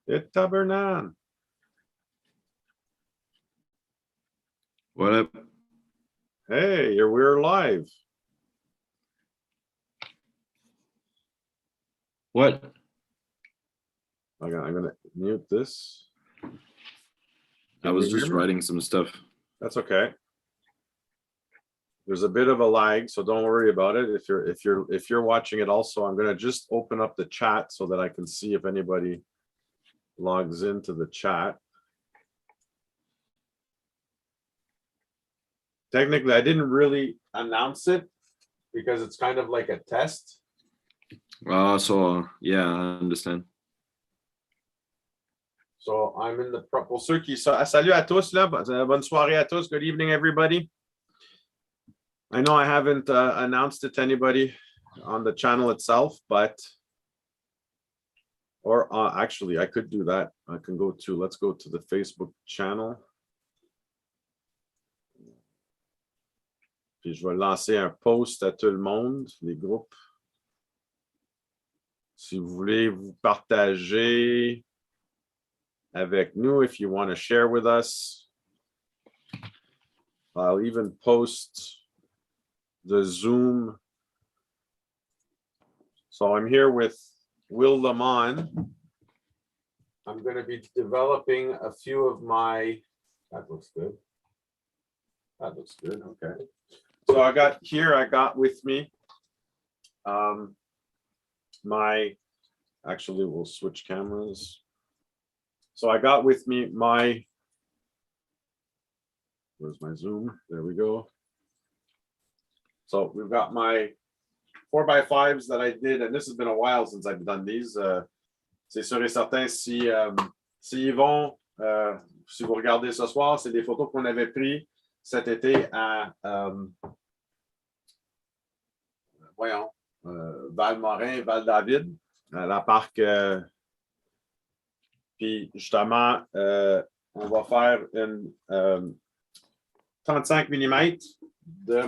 It's Tabernan. What up? Hey, we're live. What? I'm gonna mute this. I was just writing some stuff. That's okay. There's a bit of a lag, so don't worry about it. If you're watching it also, I'm gonna just open up the chat so that I can see if anybody logs into the chat. Technically, I didn't really announce it because it's kind of like a test. Yeah, I understand. So I'm in the pour ceux qui sont. Salut à tous là, bonne soirée à tous. Good evening, everybody. I know I haven't announced it to anybody on the channel itself, but actually I could do that. I can go to, let's go to the Facebook channel. Puis je vais lancer un post à tout le monde, les groupes. Si vous voulez vous partager avec nous, if you want to share with us. I'll even post the Zoom. So I'm here with Will Lamont. I'm going to be developing a few of my, that looks good. That looks good, okay. So I got with me actually we'll switch cameras. So I got with me where's my Zoom? There we go. So we've got my 4x5s that I did, and this has been a while since I've done these. C'est sûr et certain, si Yvon, si vous regardez ce soir, c'est des photos qu'on avait prises cet été à Val-Morin, Val-David, à la parc. Puis justement, on va faire une 35 mm de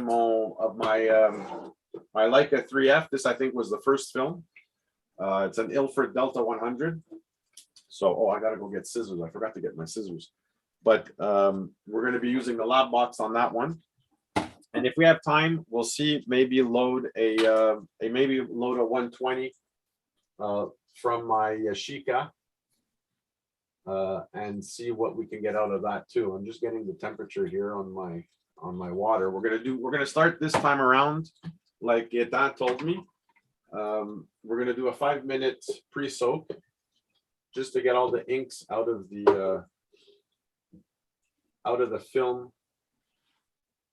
my Leica 3F. This I think was the first film. It's an Ilford Delta 100. So, I gotta go get scissors. I forgot to get my scissors. But we're going to be using the lab box on that one. And if we have time, we'll see maybe load a 120 from my Yashica and see what we can get out of that too. I'm just getting the temperature here on my water. We're gonna start this time around, like Gaetan told me. We're gonna do a 5-minute pre-soak just to get all the inks out of the film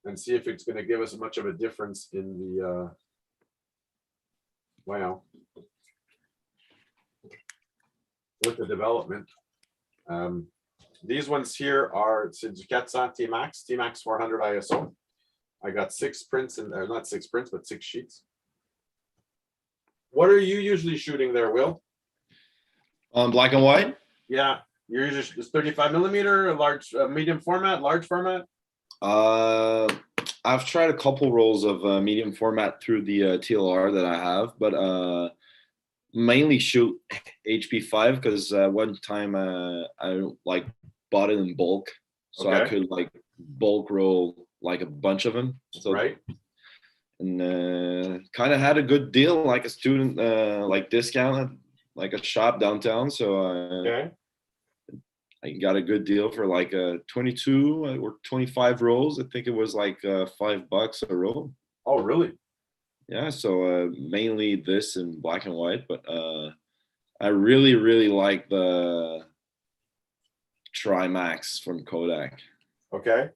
and see if it's going to give us much of a difference in the with the development. These ones here are Ducatsan T-Max 400 ISO. I got 6 prints, and not 6 prints, but 6 sheets. What are you usually shooting there, Will? Black and white? Yeah, you're usually just 35 millimeter, large, medium format, large format. I've tried a couple rolls of medium format through the TLR that I have, but mainly shoot HP5 because one time I like bought it in bulk, so okay. I could like bulk roll like a bunch of them. So, right. And kind of had a good deal, like a student like discount, like a shop downtown. So okay. I got a good deal for like 22 or 25 rolls. I think it was like $5 a roll. Oh, really? Yeah. So mainly this in black and white, but I really, really like the Trimax from Kodak. Okay.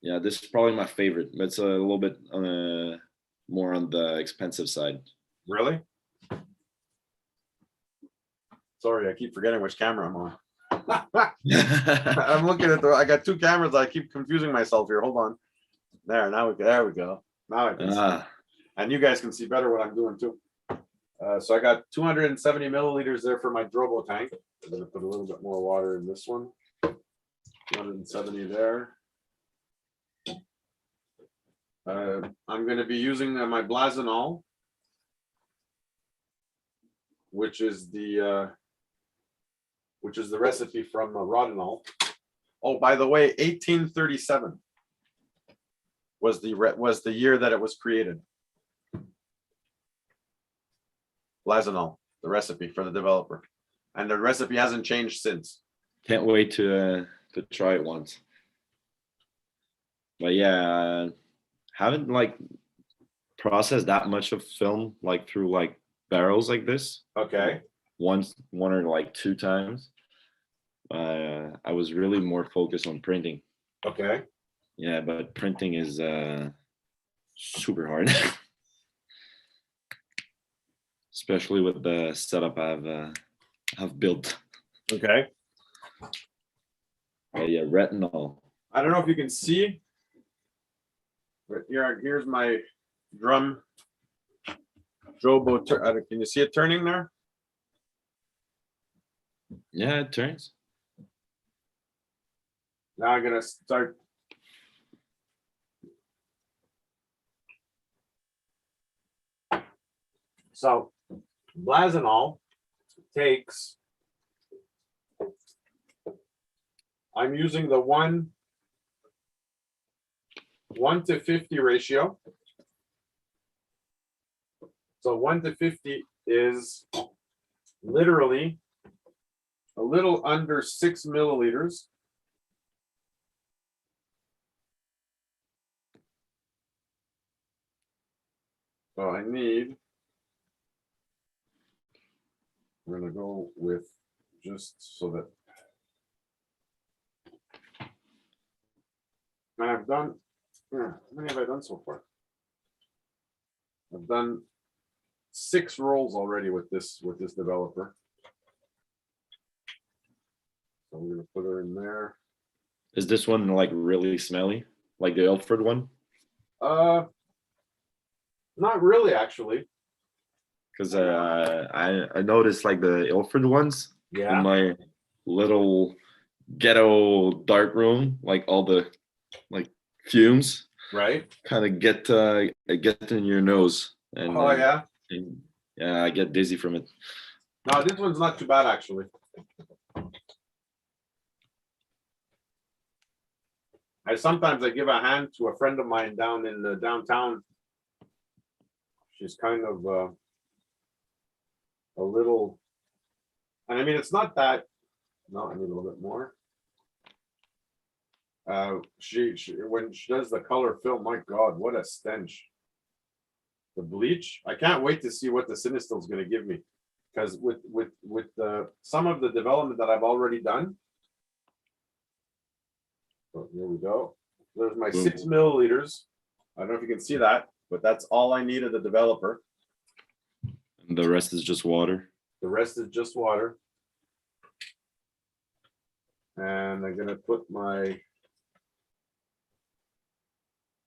Yeah, this is probably my favorite. It's a little bit more on the expensive side. Really? Sorry, I keep forgetting which camera I'm on. I'm looking at I got 2 cameras. I keep confusing myself here. Hold on. There we go. Now I can see. And you guys can see better what I'm doing too. So I got 270 milliliters there for my Drobo tank. I'm going to put a little bit more water in this one. 270 there. I'm going to be using my Blazonol, which is the which is the recipe from Rodinal. Oh, by the way, 1837 was the year that it was created. Lasanol, the recipe for the developer, and the recipe hasn't changed since. Can't wait to try it once. But yeah, haven't like processed that much of film like through like barrels like this. Okay. One or like two times. I was really more focused on printing. Okay. Yeah, but printing is super hard. Especially with the setup I've built. Okay. Yeah, retinol. I don't know if you can see, but here's my drum. Jobo, can you see it turning there? Yeah, it turns. Now I'm gonna start. So, Blasanol takes. I'm using the 1:50 ratio. So 1:50 is literally a little under 6 milliliters. So I need, we're gonna go with just so that, and I've done, how many have I done so far? I've done 6 rolls already with this developer. So we're gonna put her in there. Is this one like really smelly, like the Ilford one? Not really, actually. Because I noticed like the Ilford ones Yeah. in my little ghetto dark room, like all the like fumes, Right. kind of get in your nose, and Oh yeah. and, yeah, I get dizzy from it. No, this one's not too bad actually. Sometimes I give a hand to a friend of mine down in the downtown. She's kind of a little, and I mean it's not that. No, I need a little bit more. She when she does the color film, my God, what a stench. The bleach. I can't wait to see what the Sinistil is going to give me, because with the some of the development that I've already done. So here we go. There's my 6 milliliters. I don't know if you can see that, but that's all I need of the developer. And the rest is just water. The rest is just water. And I'm gonna put my,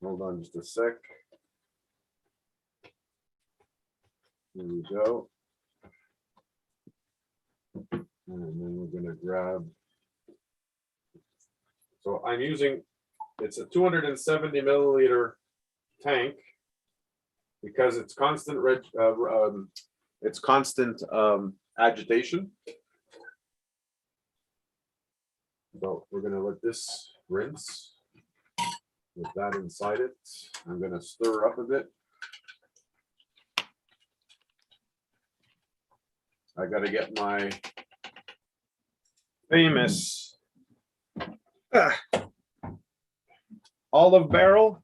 hold on just a sec. Here we go. And then we're gonna grab, so I'm using, it's a 270 milliliter tank because it's constant agitation. So we're gonna let this rinse with that inside it. I'm gonna stir up a bit. I gotta get my famous olive barrel.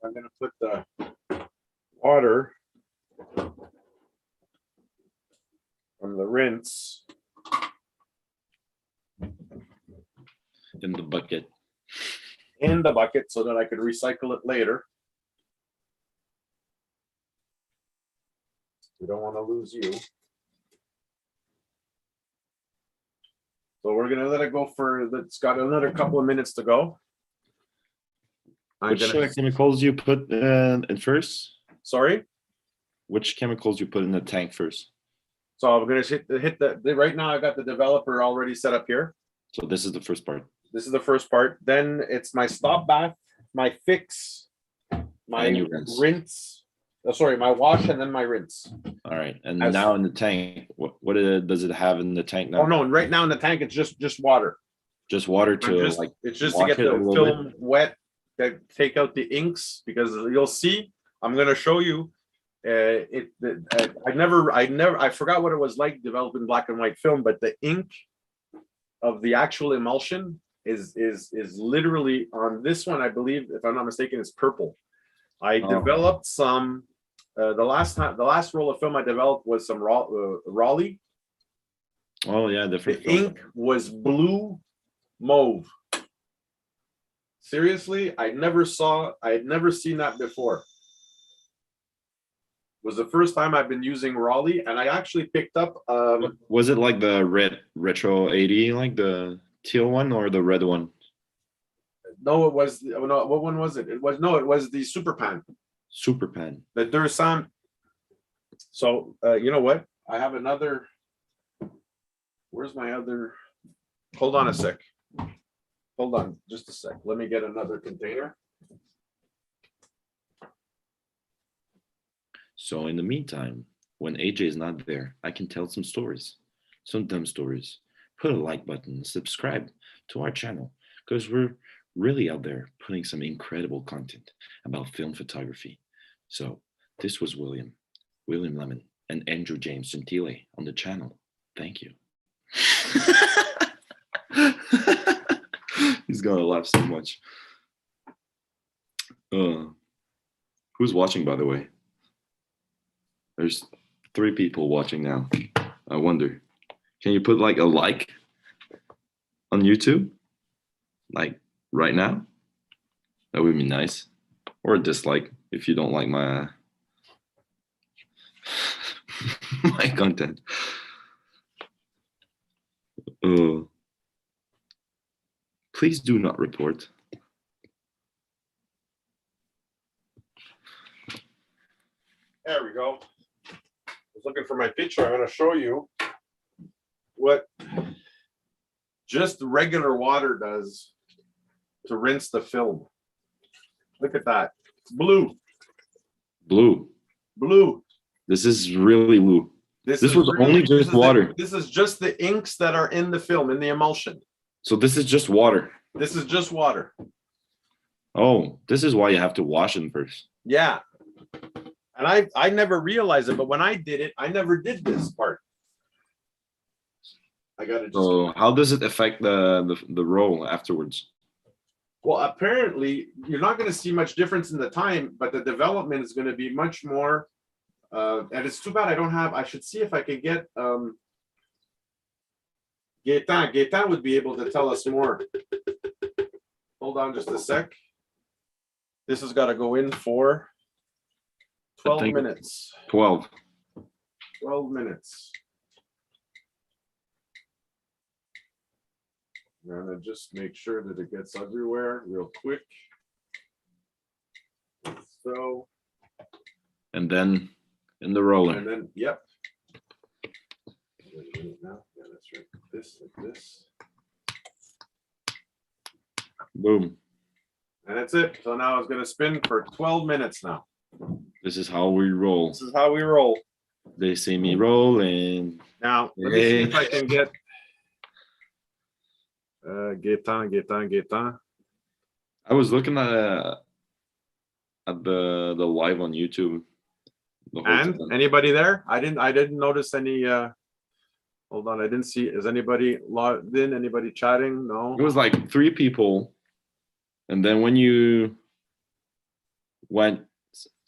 I'm gonna put the water from the rinse in the bucket. So that I could recycle it later. We don't want to lose you. So we're gonna let it go for, it's got another couple of minutes to go. Which chemicals you put in first? Sorry? Which chemicals you put in the tank first? So I'm gonna hit the right now I got the developer already set up here. So this is the first part. This is the first part. Then it's my stop bath, my fix, my rinse. Oh, sorry, my wash and then my rinse. All right. And As- now in the tank, does it have in the tank now? Oh no, right now in the tank it's just water. Just water to like It's just to wash get it a the little film wet, that take out the inks, because you'll see. I'm gonna show you. I forgot what it was like developing black and white film, but the ink of the actual emulsion is literally on this one. I believe, if I'm not mistaken, is purple. I developed some. The last roll of film I developed was some Raleigh. Oh yeah, different. The ink was blue mauve. Seriously, I had never seen that before. It was the first time I've been using Raleigh, and I actually picked up. Was it like the red retro 80, like the teal one, or the red one? No, it was no. What one was it? It was the Super Pan. Super Pan. The Dursan. So you know what? I have another. Where's my other? Hold on a sec. Hold on just a sec. Let me get another container. So in the meantime, when AJ is not there, I can tell some stories, some dumb stories. Put a like button, subscribe to our channel, because we're really out there putting some incredible content about film photography. So this was William Lemon, and Andrew James Gentile on the channel. Thank you. He's gonna laugh so much. Who's watching, by the way? There's 3 people watching now. I wonder, can you put like a like on YouTube? Like right now? That would be nice. Or a dislike if you don't like my my content. Please do not report. There we go. I was looking for my picture. I'm going to show you what just regular water does to rinse the film. Look at that. It's blue. Blue. Blue. This is really blue. This was really, only just water. This is just the inks that are in the film, in the emulsion. So this is just water. This is just water. Oh, this is why you have to wash them first. Yeah. And I never realized it, but when I did it, I never did this part. I got to just. So how does it affect the roll afterwards? Well, apparently you're not going to see much difference in the time, but the development is going to be much more. And it's too bad I should see if I can get Gaetan. Gaetan would be able to tell us more. Hold on just a sec. This has got to go in for 12 minutes. 12 minutes. I'm gonna just make sure that it gets everywhere real quick. So. And then in the roller. And then, yep. Now, yeah, that's right. This, like this. Boom. And that's it. So now it's gonna spin for 12 minutes now. This is how we roll. This is how we roll. They see me rolling. Now, let me see if I can get Gaetan. I was looking at the live on YouTube. And anybody there? I didn't notice any. Hold on, I didn't see. Is anybody logged in? Anybody chatting? No. It was like 3 people, and then when you went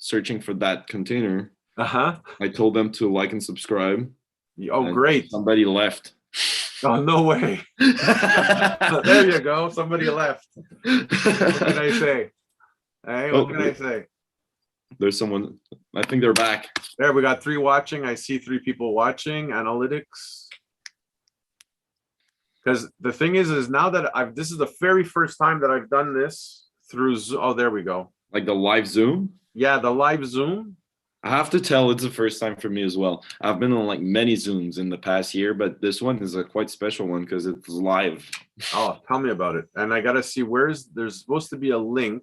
searching for that container, I told them to like and subscribe. Oh, great! Somebody left. Oh, no way! There you go. Somebody left. What can I say? Hey, what can I say? There's someone. I think they're back. There, we got 3 watching. I see 3 people watching. Analytics. Because the thing is now that this is the very first time that I've done this through Zoom. Oh, there we go. Like the live Zoom? Yeah, the live Zoom. I have to tell it's the first time for me as well. I've been on like many Zooms in the past year, but this one is a quite special one because it's live. Oh, tell me about it. And I got to see there's supposed to be a link.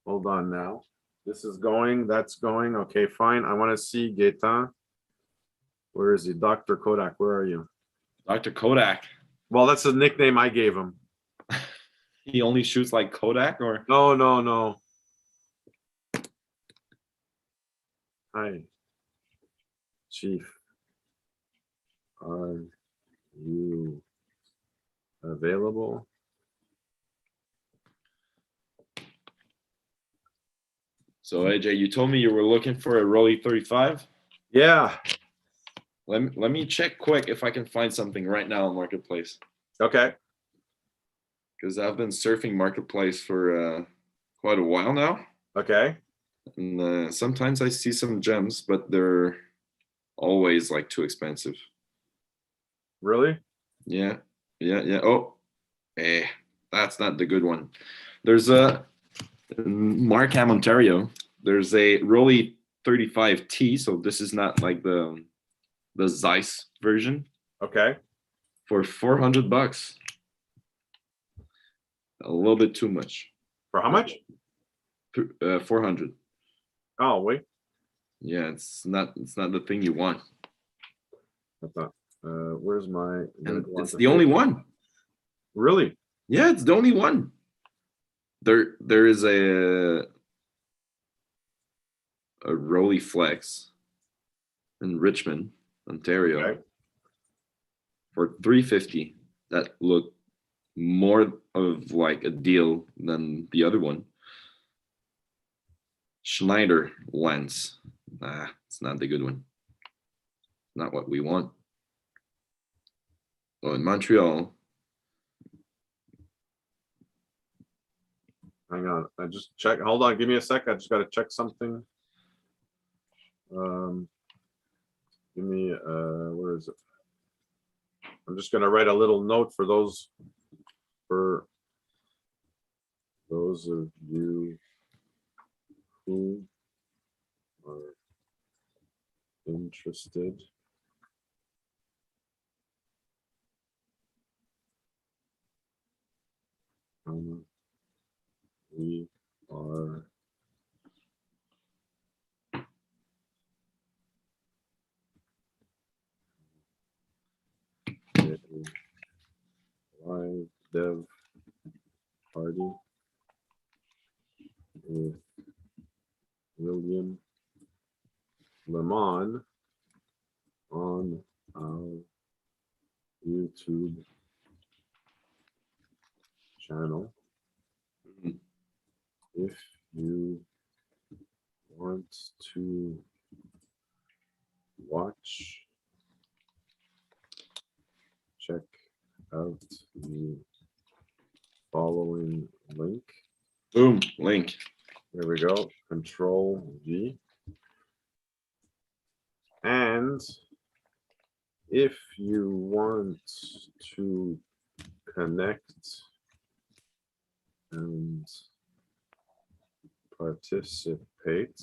Hold on now. This is going, that's going. Okay, fine. I want to see Gaetan. Where is he? Dr. Kodak, where are you? Dr. Kodak. Well, that's the nickname I gave him. He only shoots like Kodak, or No, no, no. Hi, Chief. Are you available? so AJ, you told me you were looking for a Rolly 35. Yeah. Let me check quick if I can find something right now on Marketplace, Okay. because I've been surfing Marketplace for quite a while now, Okay. and sometimes I see some gems, but they're always like too expensive. Really? Yeah, yeah. Oh, that's not the good one. There's a Markham, Ontario. There's a Rolly 35T, so this is not like the Zeiss version, Okay. for $400. A little bit too much. For how much? 400. Oh, wait. Yeah, it's not the thing you want. I thought, where's my? And it's the only one. Really? Yeah, it's the only one. There is a Rolly Flex in Richmond, Ontario, Okay. for $350 that look more of like a deal than the other one. Schneider lens. Nah, it's not the good one. Not what we want. Oh, in Montreal. Hang on. I just check. Hold on. Give me a sec. I just got to check something. Give me, where is it? I'm just going to write a little note for those of you who are interested. We are a live dev party with William Lemon on our YouTube channel. If you want to watch, check out the following link. Boom, link. There we go. Control V. And if you want to connect and participate,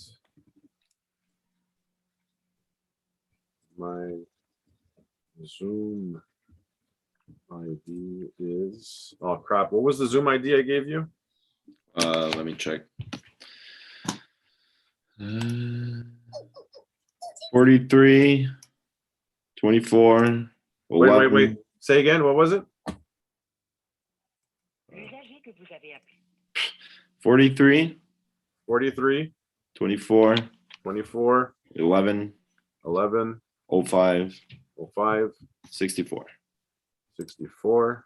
my Zoom ID is, oh crap, what was the Zoom ID I gave you? Let me check. 43, 24, 11. Wait. Say again, what was it? 43, 43, 24, 24, 11, 11, 05, 05, 64. 64.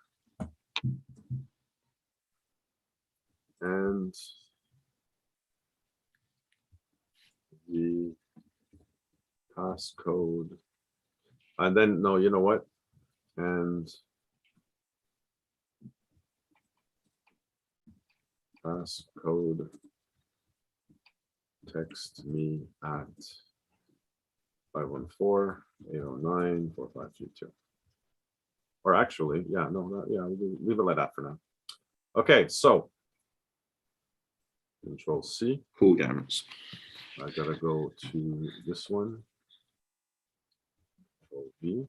And the passcode. And then, no, you know what? And passcode, text me at 514-809-4532. Or actually, yeah, no, yeah, leave it like that for now. Okay, so Control C. Cool cameras. I gotta go to this one. Control V.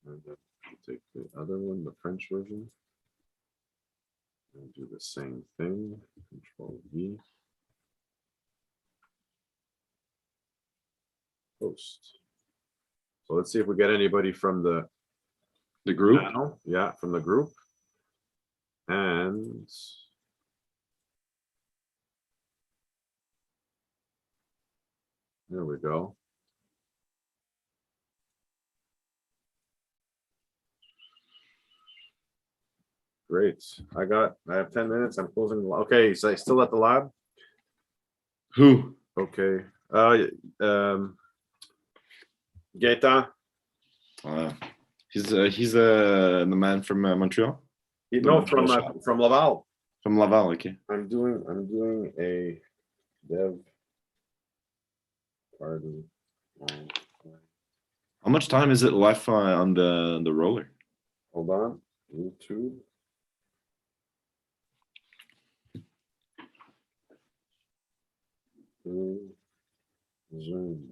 And then take the other one, the French version. And do the same thing. Control V. Post. So let's see if we get anybody from the group. panel. Yeah, from the group. And there we go. Great. I have 10 minutes. I'm closing. Okay, so I still at the lab. Who? Okay. Gaetan. He's the man from Montreal. No, from Laval. From Laval. Okay. I'm doing a dev party. How much time is it left on the roller? Hold on. YouTube. Zoom.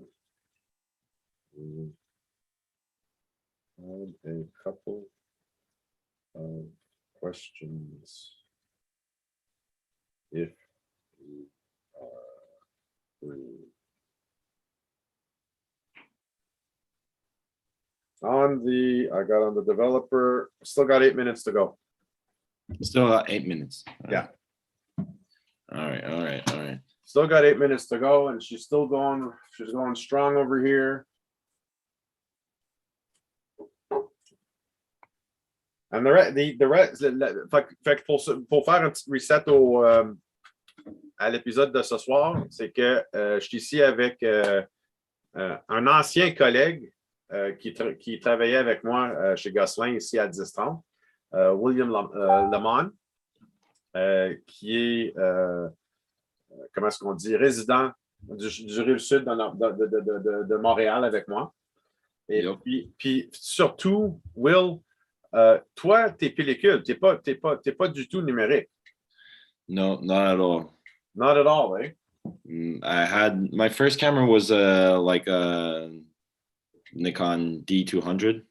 Add a couple of questions if you are free. I got on the developer, still got 8 minutes to go. Still got 8 minutes. Yeah. All right. Still got 8 minutes to go, and she's going strong over here. And the reste, fait que pour faire un petit reset à l'épisode de ce soir, c'est que je suis ici avec un ancien collègue qui travaillait avec moi chez Gosselin ici à 1030, William Lemon, qui est, comment est-ce qu'on dit, résident du Rive-Sud de Montréal avec moi. Et puis surtout, Will, toi, tes pellicules, t'es pas du tout numérique. No, not at all. Not at all, eh? I had my first camera was like a Nikon D200.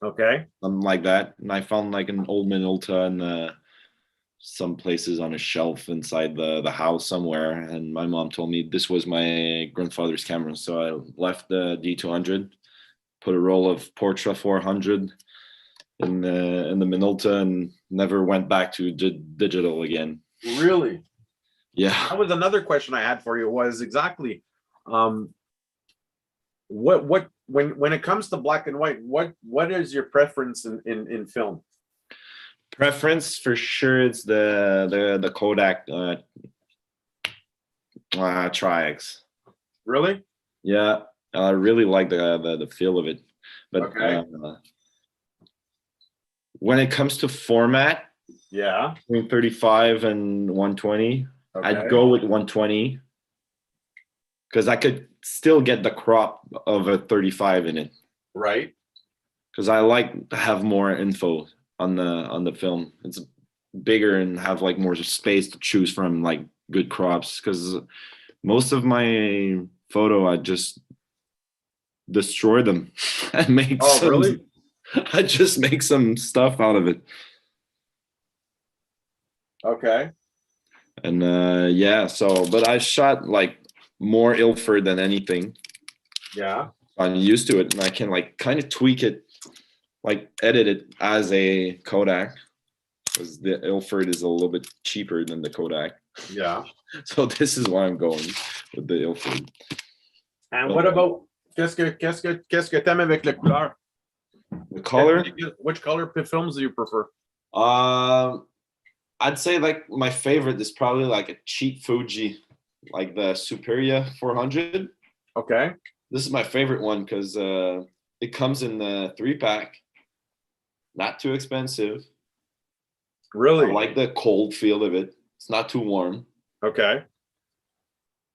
Okay. Something like that. And I found like an old Minolta in some places on a shelf inside the house somewhere. And my mom told me this was my grandfather's camera. So I left the D200, put a roll of Portra 400 in the Minolta, and never went back to digital again. Really? Yeah. That was another question I had for you, was exactly what when it comes to black and white, what is your preference in film? Preference for sure, it's the Kodak Tri-X. Really? Yeah, I really like the feel of it. But okay. When it comes to format, yeah, between 35 and 120, okay, I'd go with 120 because I could still get the crop of a 35 in it. Right. Because I like to have more info on the film. It's bigger and have like more space to choose from, like good crops. Because most of my photo, I just destroy them and make really? I just make some stuff out of it. Okay. And yeah, so but I shot like more Ilford than anything. Yeah. I'm used to it, and I can like kind of tweak it, like edit it as a Kodak, because the Ilford is a little bit cheaper than the Kodak. Yeah. So this is why I'm going with the Ilford. And what about qu'est-ce que t'aimes avec la couleur? The color? Which color films do you prefer? I'd say like my favorite is probably like a cheap Fuji, like the Superior 400. Okay. This is my favorite one because it comes in the 3-pack, not too expensive. Really? I like the cold feel of it. It's not too warm. Okay.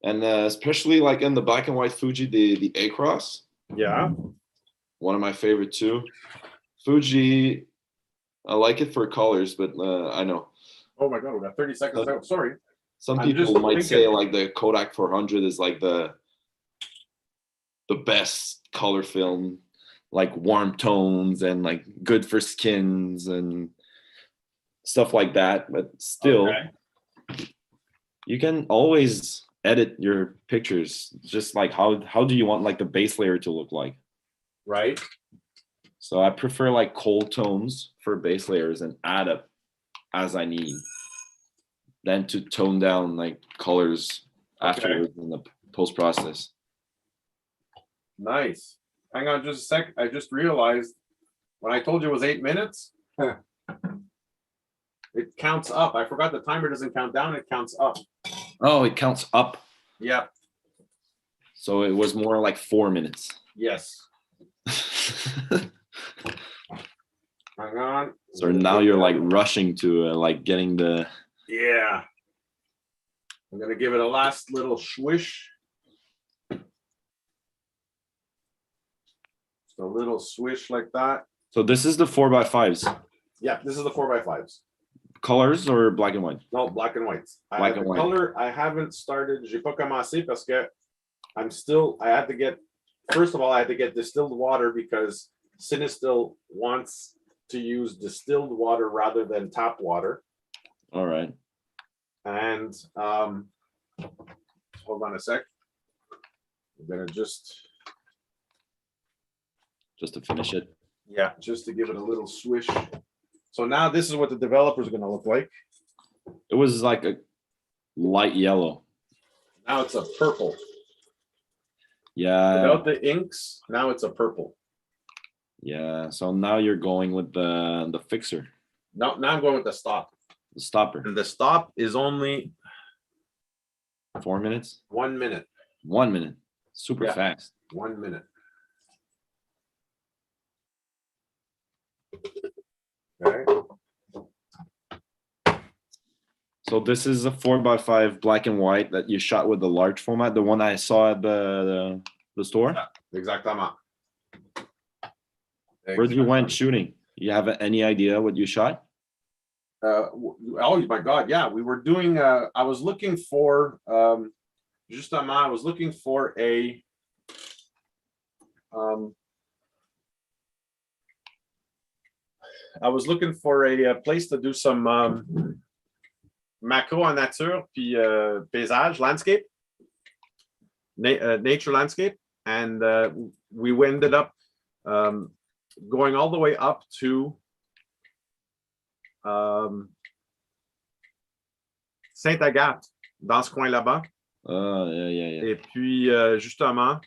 And especially like in the black and white Fuji, the A-Cross. Yeah. One of my favorite too. Fuji, I like it for colors, but I know. Oh my God, we got 30 seconds out. Sorry. Some people might say like the Kodak 400 is like the best color film, like warm tones and like good for skins. And stuff like that. But still, Okay. you can always edit your pictures. Just like how do you want like the base layer to look like? Right. So I prefer like cold tones for base layers and add up as I need, than to tone down like colors afterwards in the post process. Nice. Hang on just a sec. I just realized when I told you it was 8 minutes, it counts up. I forgot the timer doesn't count down, it counts up. Oh, it counts up. Yeah. So it was more like 4 minutes. Yes. Hang on. So now you're like rushing to like getting the. Yeah. I'm gonna give it a last little swish. Just a little swish like that. So this is the 4x5s. Yeah, this is the 4x5s. Colors or black and white? No, black and white. Black and white. Color, I haven't started. J'ai pas commencé parce que I'm still. I had to get. First of all, I had to get distilled water because Cinestil wants to use distilled water rather than tap water. All right. And hold on a sec. I'm gonna just to finish it. Yeah, just to give it a little swish. So now this is what the developer is gonna look like. It was like a light yellow. Now it's a purple. Yeah. Without the inks, now it's a purple. Yeah. So now you're going with the fixer. Now I'm going with the stop. The stopper. And the stop is only 4 minutes. 1 minute. 1 minute. Super fast. 1 minute. Okay. So this is a 4x5 black and white that you shot with the large format, the one I saw at the store. Yeah, exactement. Where did you went shooting? You have any idea what you shot? Oh my God, yeah, we were doing. I was looking for justement. I was looking for a. I was looking for a place to do some macro en nature, puis paysage, landscape, nature landscape, and we ended up going all the way up to Sainte-Agathe, dans ce coin là-bas. Yeah. Et puis, justement,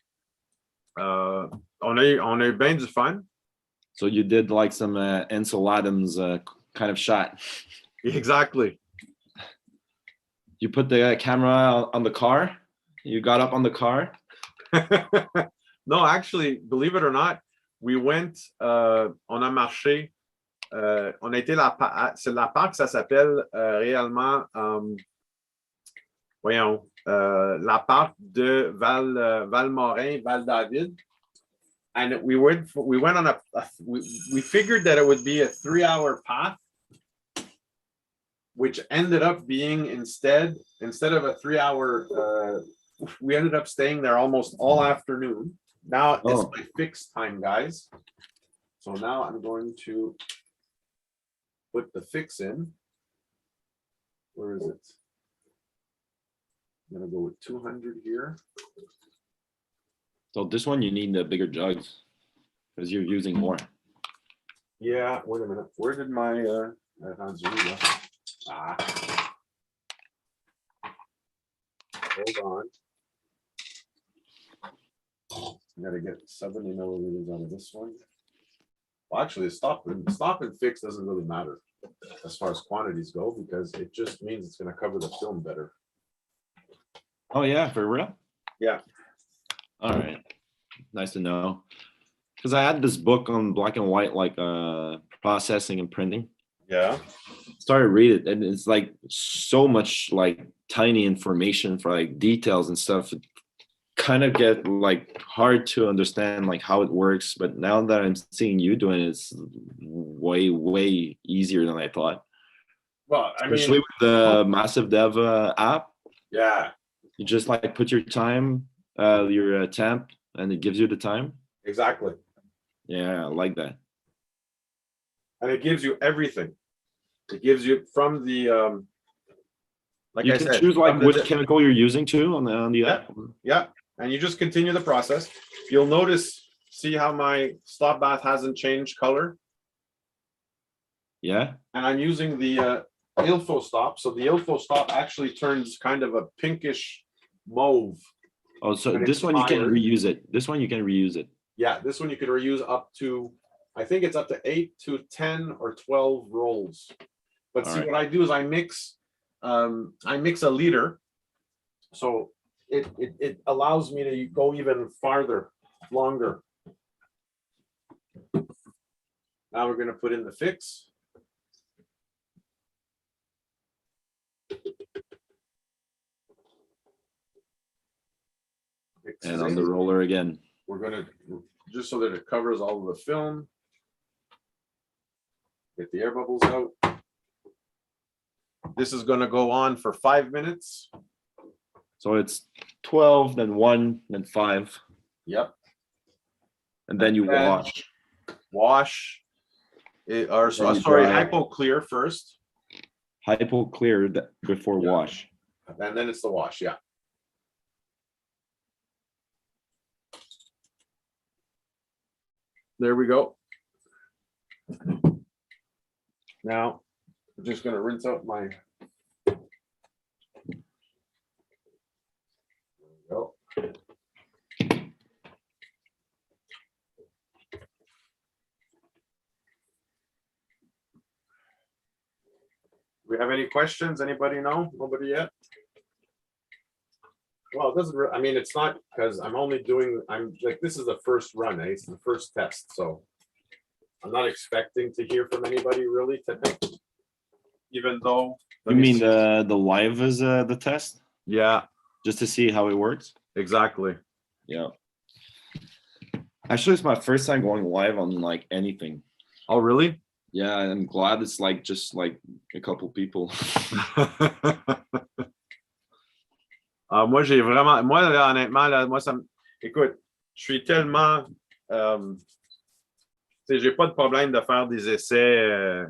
on a eu bien du fun. So you did like some Ansel Adams kind of shot. Exactly. You put the camera on the car? You got up on the car? No, actually, believe it or not, we went, on a marché, on a été c'est la parc, ça s'appelle réellement, voyons, la parc de Valmorin, Val-David. And we went on we figured that it would be a 3-hour path, which ended up being instead of a 3-hour, we ended up staying there almost all afternoon. Now it's my fixed time, guys. So now I'm going to put the fix in. Where is it? I'm gonna go with 200 here. So this one you need the bigger jugs because you're using more. Yeah, wait a minute. Where did my hold on. I gotta get 70 milliliters out of this one. Well, actually, stop and fix doesn't really matter as far as quantities go because it just means it's gonna cover the film better. Oh yeah, for real? Yeah. All right. Nice to know. Because I had this book on black and white, like processing and printing. Yeah. Started read it, and it's like so much like tiny information for like details and stuff. It kind of get like hard to understand like how it works. But now that I'm seeing you doing it, it's way easier than I thought. Well, I especially mean, with the Massive Dev app. Yeah. You just like put your time, your temp, and it gives you the time. Exactly. Yeah, I like that. And it gives you everything. It gives you from the like You I can said, choose like from the which chemical you're using too on the app. yeah, and you just continue the process. You'll notice, see how my stop bath hasn't changed color, Yeah. and I'm using the Ilfo stop. So the Ilfo stop actually turns kind of a pinkish mauve. Oh, so When this it's one you can fired. reuse it. This one you can reuse it. Yeah, this one you can reuse up to, I think it's up to 8 to 10 or 12 rolls. But All see, right. what I do is I mix a liter, so it allows me to go even farther, longer. Now we're going to put in the fix. And on the roller again. We're going to, just so that it covers all of the film, get the air bubbles out. This is going to go on for 5 minutes. So it's 12, then 1, then 5. Yep. And then you wash. Wash. Or Then you sorry, dry. hypo clear first. Hypo clear before Yeah. wash. And then it's the wash, yeah. There we go. Now, I'm just going to rinse out my. There we go. Do we have any questions? Anybody know? Nobody yet? Well, it doesn't, I mean, it's not, because I'm only doing, I'm like, this is the first run, eh? It's the first test, so I'm not expecting to hear from anybody really today. Even though. You mean the live is the test? Yeah, Just to see how it works? exactly. Yeah. Actually, it's my first time going live on like anything. Oh, really? Yeah, I'm glad it's like just like a couple people. Moi, j'ai vraiment, moi, là, honnêtement, là, moi, ça me, écoute, je suis tellement, tu sais, j'ai pas de problème de faire des essais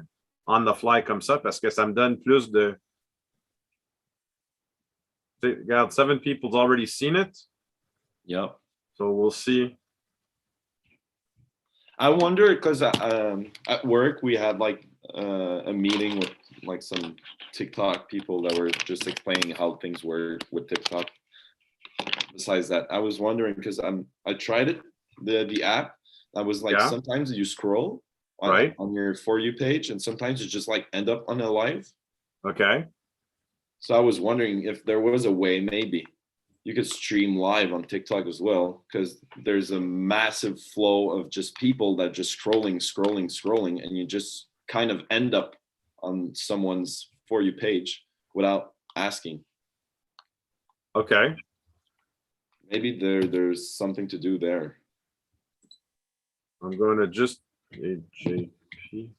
on the fly comme ça parce que ça me donne plus de, tu sais, regarde, 7 people's already seen it. Yep. So we'll see. I wonder because at work we had like a meeting with like some TikTok people that were just explaining how things work with TikTok. Besides that, I was wondering because I tried it, the app. I was like, Yeah. sometimes you scroll Right. on your For You page, and sometimes you just like end up on a live. Okay. So I was wondering if there was a way maybe you could stream live on TikTok as well, because there's a massive flow of just people that just scrolling, and you just kind of end up on someone's For You page without asking. Okay. Maybe there's something to do there. I'm going to just AJP.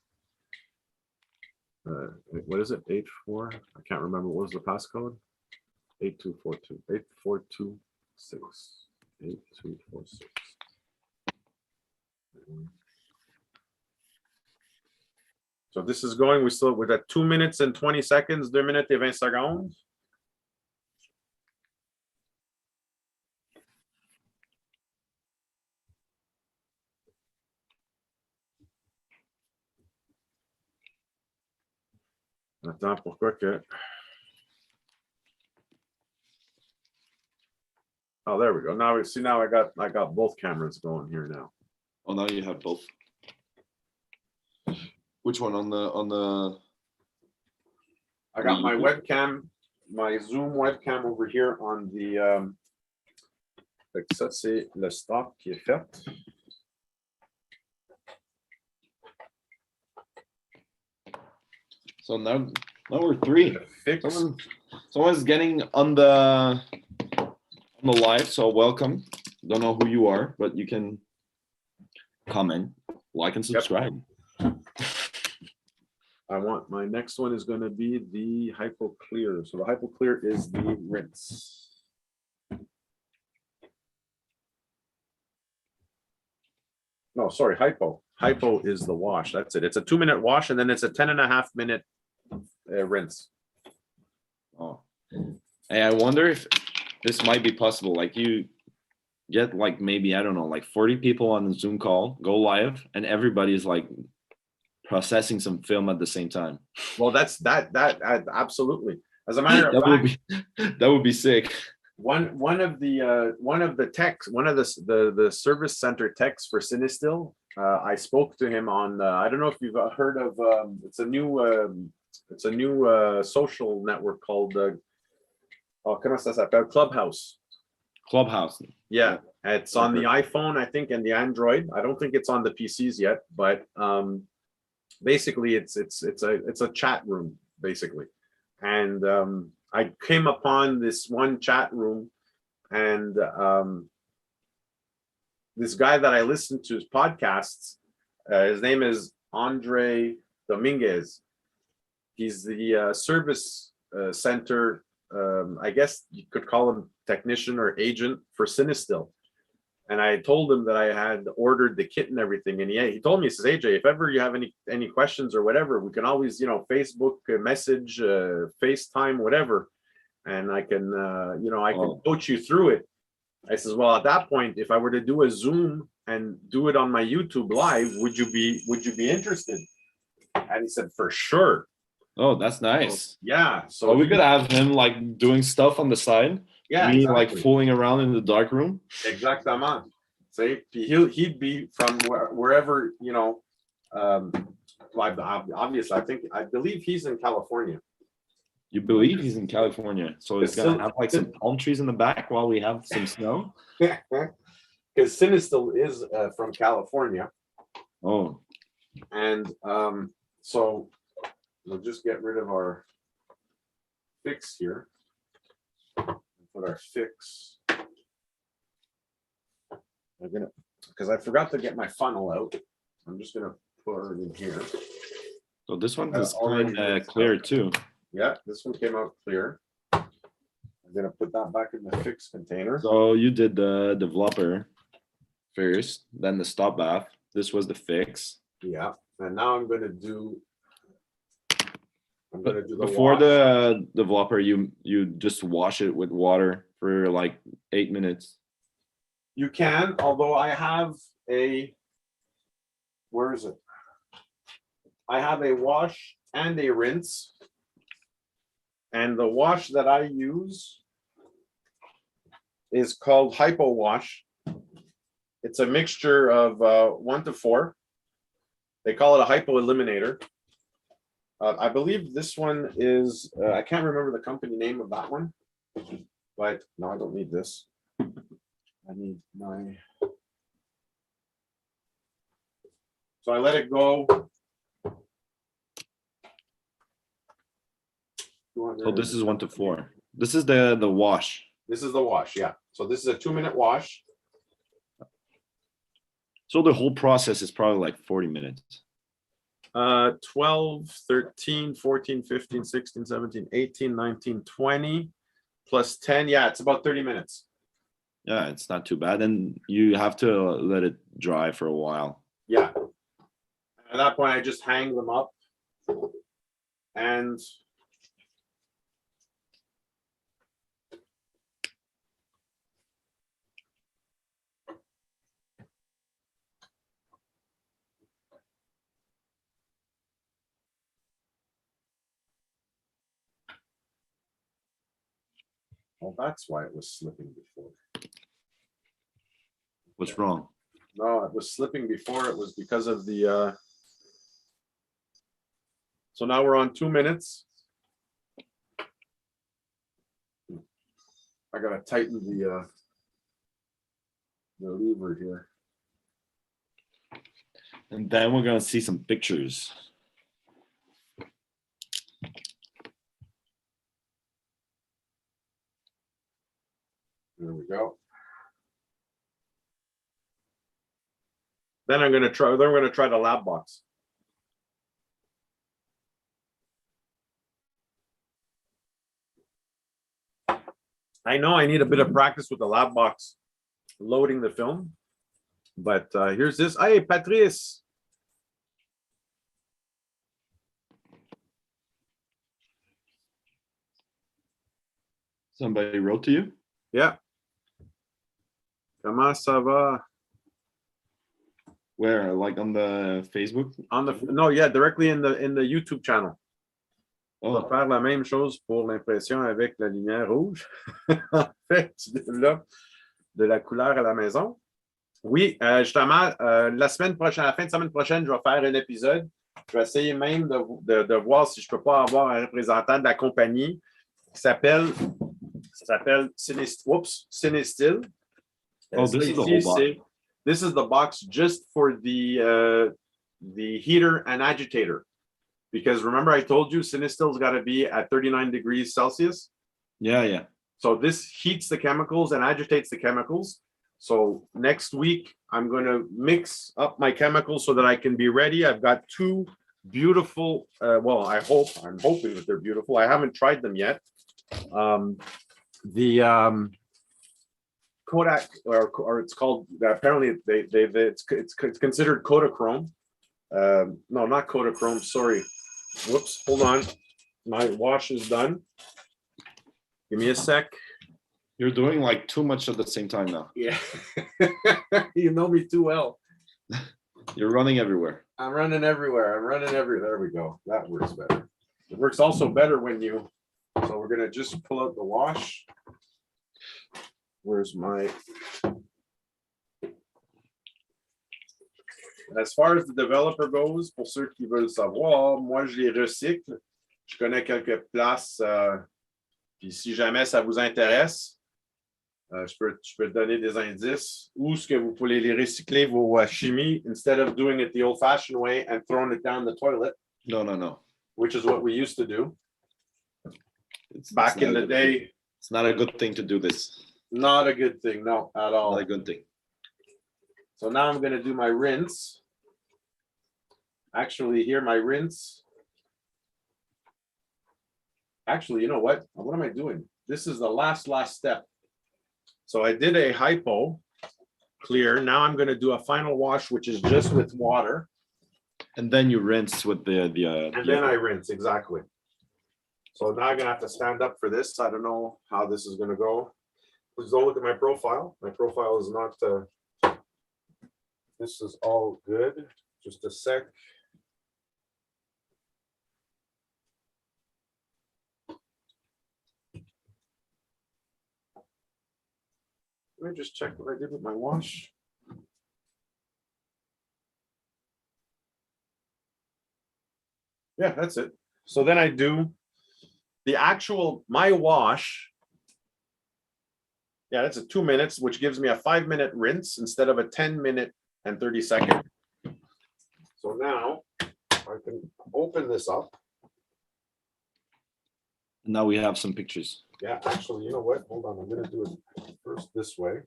What is it? 84? I can't remember. What was the passcode? 8242. 8426. 8246. So this is going, we're at 2 minutes and 20 seconds, 2 minutes et 20 secondes. Attends, pourquoi que. Oh, there we go. Now we see. Now I got both cameras going here now. Oh, now you have both. Which one on the? I got my webcam, my Zoom webcam over here on the. Ça c'est le stop qui est fait. So now we're 3. Fix. Someone's getting on the live, so welcome. Don't know who you are, but you can comment, like, and subscribe. Yep. I want my next one is going to be the Hypo Clear. So the Hypo Clear is the rinse. No, sorry, Hypo. Hypo is the wash. That's it. It's a 2-minute wash, and then it's a 10.5 minute rinse. Oh, hey, I wonder if this might be possible. Like you get like maybe I don't know, like 40 people on the Zoom call, go live, and everybody's like processing some film at the same time. Well, that's absolutely. As a matter of That would fact, be that would be sick. one of the techs, one of the service center techs for Cinestil, I spoke to him on. I don't know if you've heard of. It's a new social network called. Comment ça s'appelle? Clubhouse. Clubhouse. Yeah, it's on the iPhone, I think, and the Android. I don't think it's on the PCs yet, but basically, it's a chat room basically, and I came upon this one chat room, and this guy that I listened to his podcasts, his name is Andre Dominguez. He's the service center. I guess you could call him technician or agent for Cinestil. And I told him that I had ordered the kit and everything. And he told me, he says, AJ, if ever you have any questions or whatever, we can always, Facebook, message, FaceTime, whatever. And I can, I can coach you through it. I says, well, at that point, if I were to do a Zoom and do it on my YouTube live, would you be interested? And he said, for sure. Oh, that's nice. So, yeah. So we could have him like doing stuff on the side. Yeah, me exactly. Like fooling around in the dark room. Exactement. See, he'd be from wherever, obviously, I believe he's in California. You believe he's in California? So he's gonna have like some palm trees in the back while we have some snow. Because Cinestil is from California. Oh. And so we'll just get rid of our fix here. Put our fix. I'm gonna, because I forgot to get my funnel out. I'm just gonna put it in here. So this one is kind of clear too. Yeah, this one came out clear. I'm gonna put that back in the fix container. So you did the developer first, then the stop bath. This was the fix. Yeah, and now I'm gonna do the before wash. The developer, you just wash it with water for like 8 minutes. You can, although I have a, where is it? I have a wash and a rinse. And the wash that I use is called Hypo Wash. It's a mixture of 1 to 4. They call it a hypo eliminator. I believe this one is, I can't remember the company name of that one, but no, I don't need this. I need my, so I let it go. So this is 1 to 4. This is the wash. This is the wash, yeah. So this is a 2-minute wash. So the whole process is probably like 40 minutes. 12, 13, 14, 15, 16, 17, 18, 19, 20 plus 10. Yeah, it's about 30 minutes. Yeah, it's not too bad. And you have to let it dry for a while. Yeah. At that point, I just hang them up and well, that's why it was slipping before. What's wrong? No, it was slipping before. It was because of the. So now we're on 2 minutes. I gotta tighten the lever here. And then we're gonna see some pictures. There we go. Then I'm gonna try. Then we're gonna try the lab box. I know I need a bit of practice with the lab box loading the film, but here's this. Hey, Patrice. Somebody wrote to you? Yeah. Comment ça va? Where? Like on the Facebook? On the no, yeah, directly in the YouTube channel. On va Oh, faire la même chose pour l'impression avec la lumière rouge. En fait, tu développes de la couleur à la maison. Oui, justement, la semaine prochaine, à la fin de semaine prochaine, je vais faire un épisode. Je vais essayer même de voir si je ne peux pas avoir un représentant de la compagnie qui s'appelle Cinestill. oh, this is the whole box. This is the box just for the heater and agitator. Because remember, I told you Cinestill's got to be at 39 degrees Celsius. Yeah, yeah. So this heats the chemicals and agitates the chemicals. So next week, I'm going to mix up my chemicals so that I can be ready. I've got two beautiful, I'm hoping that they're beautiful. I haven't tried them yet. The Kodak, or it's called, apparently it's considered Kodachrome. No, not Kodachrome, sorry. Whoops, hold on. My wash is done. Give me a sec. You're doing like too much at the same time now. Yeah. You know me too well. You're running everywhere. I'm running everywhere. There we go. That works better. It works also better when you, so we're gonna just pull out the wash. Where's my, as far as the developer goes, pour ceux qui veulent savoir, moi je les recycle. Je connais quelques places, puis si jamais ça vous intéresse, je peux te donner des indices où est-ce que vous pouvez les recycler vos chimies instead of doing it the old-fashioned way and throwing it down the toilet. No. Which is what we used to do. It's Back in the day. It's not a good thing to do this. Not a good thing, no, at all. Not a good thing. So now I'm going to do my rinse. Actually, here my rinse. Actually, you know what? What am I doing? This is the last step. So I did a hypo clear. Now I'm going to do a final wash, which is just with water. And then you rinse with then I rinse, exactly. So now I'm going to have to stand up for this. I don't know how this is going to go. Please don't look at my profile. My profile is not, this is all good. Just a sec. Let me just check what I did with my wash. Yeah, that's it. So then I do the actual, my wash. Yeah, that's a 2 minutes, which gives me a 5-minute rinse instead of a 10-minute and 30-second. So now I can open this up. Now we have some pictures. Yeah, actually, you know what? Hold on, I'm gonna do it first this way.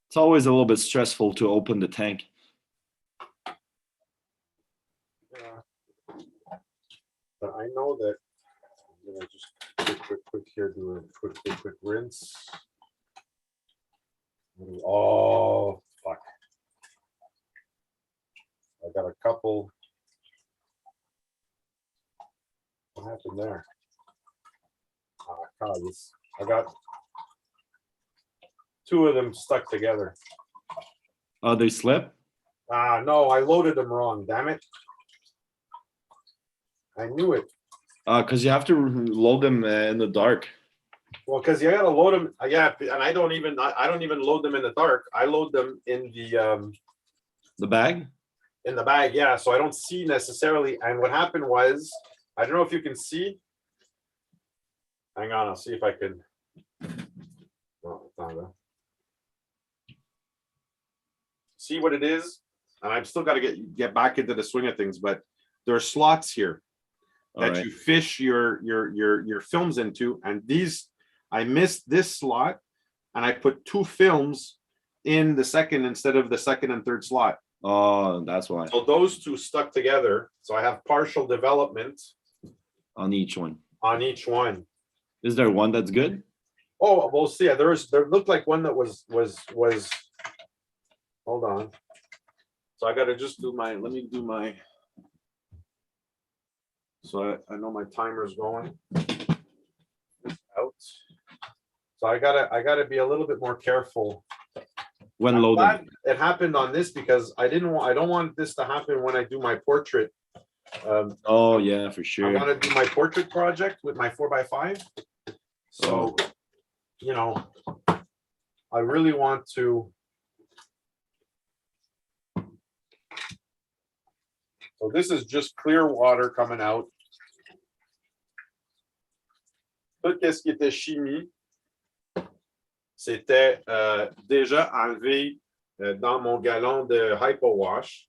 It's always a little bit stressful to open the tank. Yeah. But I know that I'm gonna just quick here, do a quick rinse. Oh, fuck. I got a couple. What happened there? God, I got 2 of them stuck together. Oh, they slip? No, I loaded them wrong. Damn it! I knew it. Because you have to load them in the dark. Well, because you gotta load them. Yeah, and I don't even load them in the dark. I load them in the bag. In the bag, yeah. So I don't see necessarily. And what happened was, I don't know if you can see. Hang on, I'll see if I can. No, it's not that. See what it is, and I've still got to get back into the swing of things. But there are slots here that you fish your films into, and these I missed this slot, and I put 2 films in the second instead of the second and third slot. Oh, that's why. So those 2 stuck together. So I have partial development on each one. On each one. Is there one that's good? Oh, we'll see. There looked like one that was. Hold on. So I got to just do my. Let me do my. So I know my timer's going out. So I gotta be a little bit more careful. When I'm loading. glad it happened on this because I don't want this to happen when I do my portrait. Oh yeah, for I sure. want to do my portrait project with my 4x5. So, you know, I really want to. So this is just clear water coming out. Tout ce qui était chimie, c'était déjà enlevé dans mon gallon de Hypo Wash.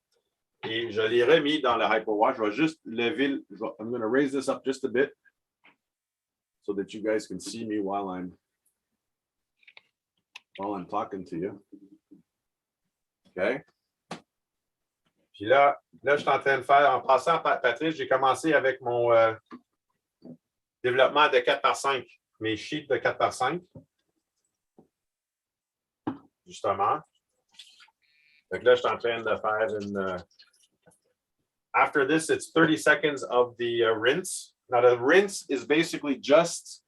Et je l'ai remis dans le Hypo Wash. Je vais juste lever. I'm going to raise this up just a bit so that you guys can see me while I'm talking to you. OK? Puis là, je suis en train de faire, en passant, Patrice, j'ai commencé avec mon développement de 4x5, mes sheets de 4x5. Justement. Donc là, je suis en train de faire une. After this, it's 30 seconds of the rinse. Now, the rinse is basically just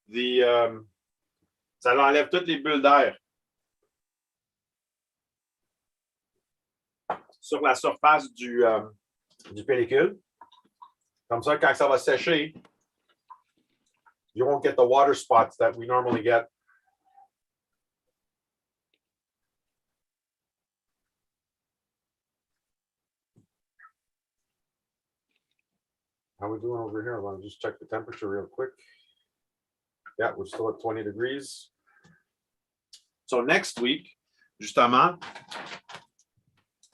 the. Ça enlève toutes les bulles d'air sur la surface du pellicule. Comme ça, quand ça va sécher, you won't get the water spots that we normally get. How are we doing over here? I want to just check the temperature real quick. Yeah, we're still at 20 degrees. So next week, justement,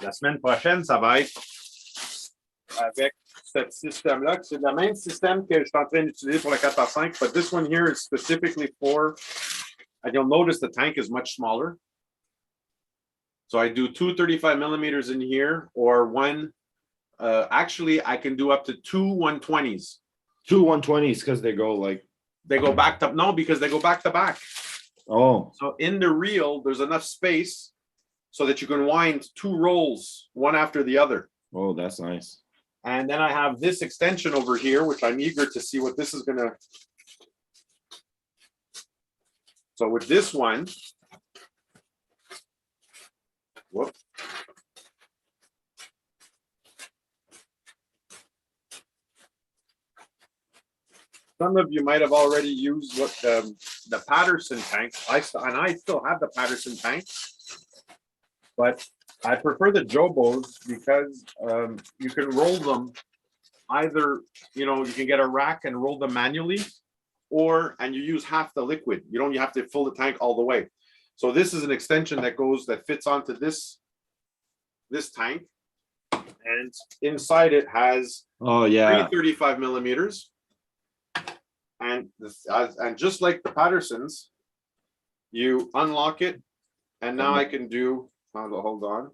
la semaine prochaine, ça va être avec ce système-là. C'est le même système que je suis en train d'utiliser pour le 4x5, but this one here is specifically for, and you'll notice the tank is much smaller. So I do 2 35 millimeters in here, or one, actually I can do up to 2 120s. 2 120s because they go like. They go back to, no, because they go back to back. Oh. So in the reel, there's enough space so that you can wind 2 rolls, one after the other. Oh, that's nice. And then I have this extension over here, which I'm eager to see what this is going to. So with this one, whoop. Some of you might have already used what the Patterson tank. I still have the Patterson tank, but I prefer the Jobos because you can roll them either, you can get a rack and roll them manually, and you use half the liquid. You have to fill the tank all the way. So this is an extension that fits onto this tank, and inside it has 335 millimeters. And just like the Pattersons, you unlock it, and now I can do. Hold on.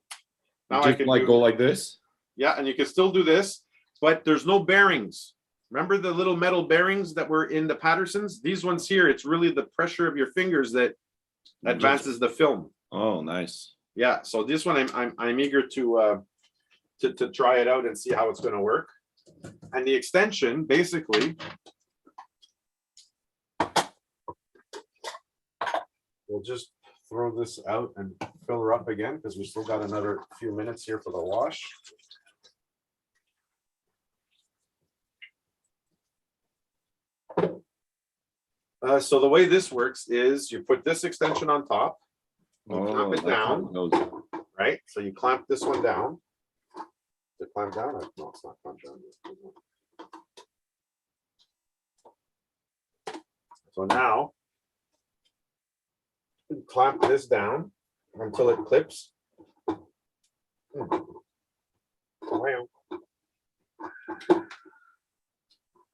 Now I can go like this. Yeah, and you can still do this, but there's no bearings. Remember the little metal bearings that were in the Pattersons? These ones here, it's really the pressure of your fingers that advances the film. Oh, nice. Yeah, so this one I'm eager to try it out and see how it's going to work. And the extension basically. We'll just throw this out and fill her up again because we still got another few minutes here for the wash. So the way this works is you put this extension on top, you clamp it down, right? So you clamp this one down. Is it clamped down? No, it's not clamped down. So now, clamp this down until it clips.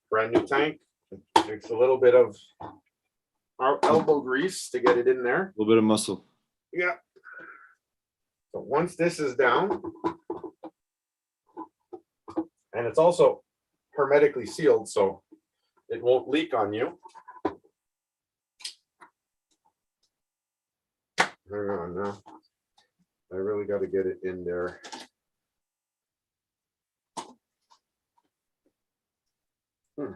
Brand new tank. It takes a little bit of our elbow grease to get it in there. A little bit of muscle. Yeah. So once this is down, and it's also hermetically sealed, so it won't leak on you. Hang on now. I really got to get it in there. Yeah,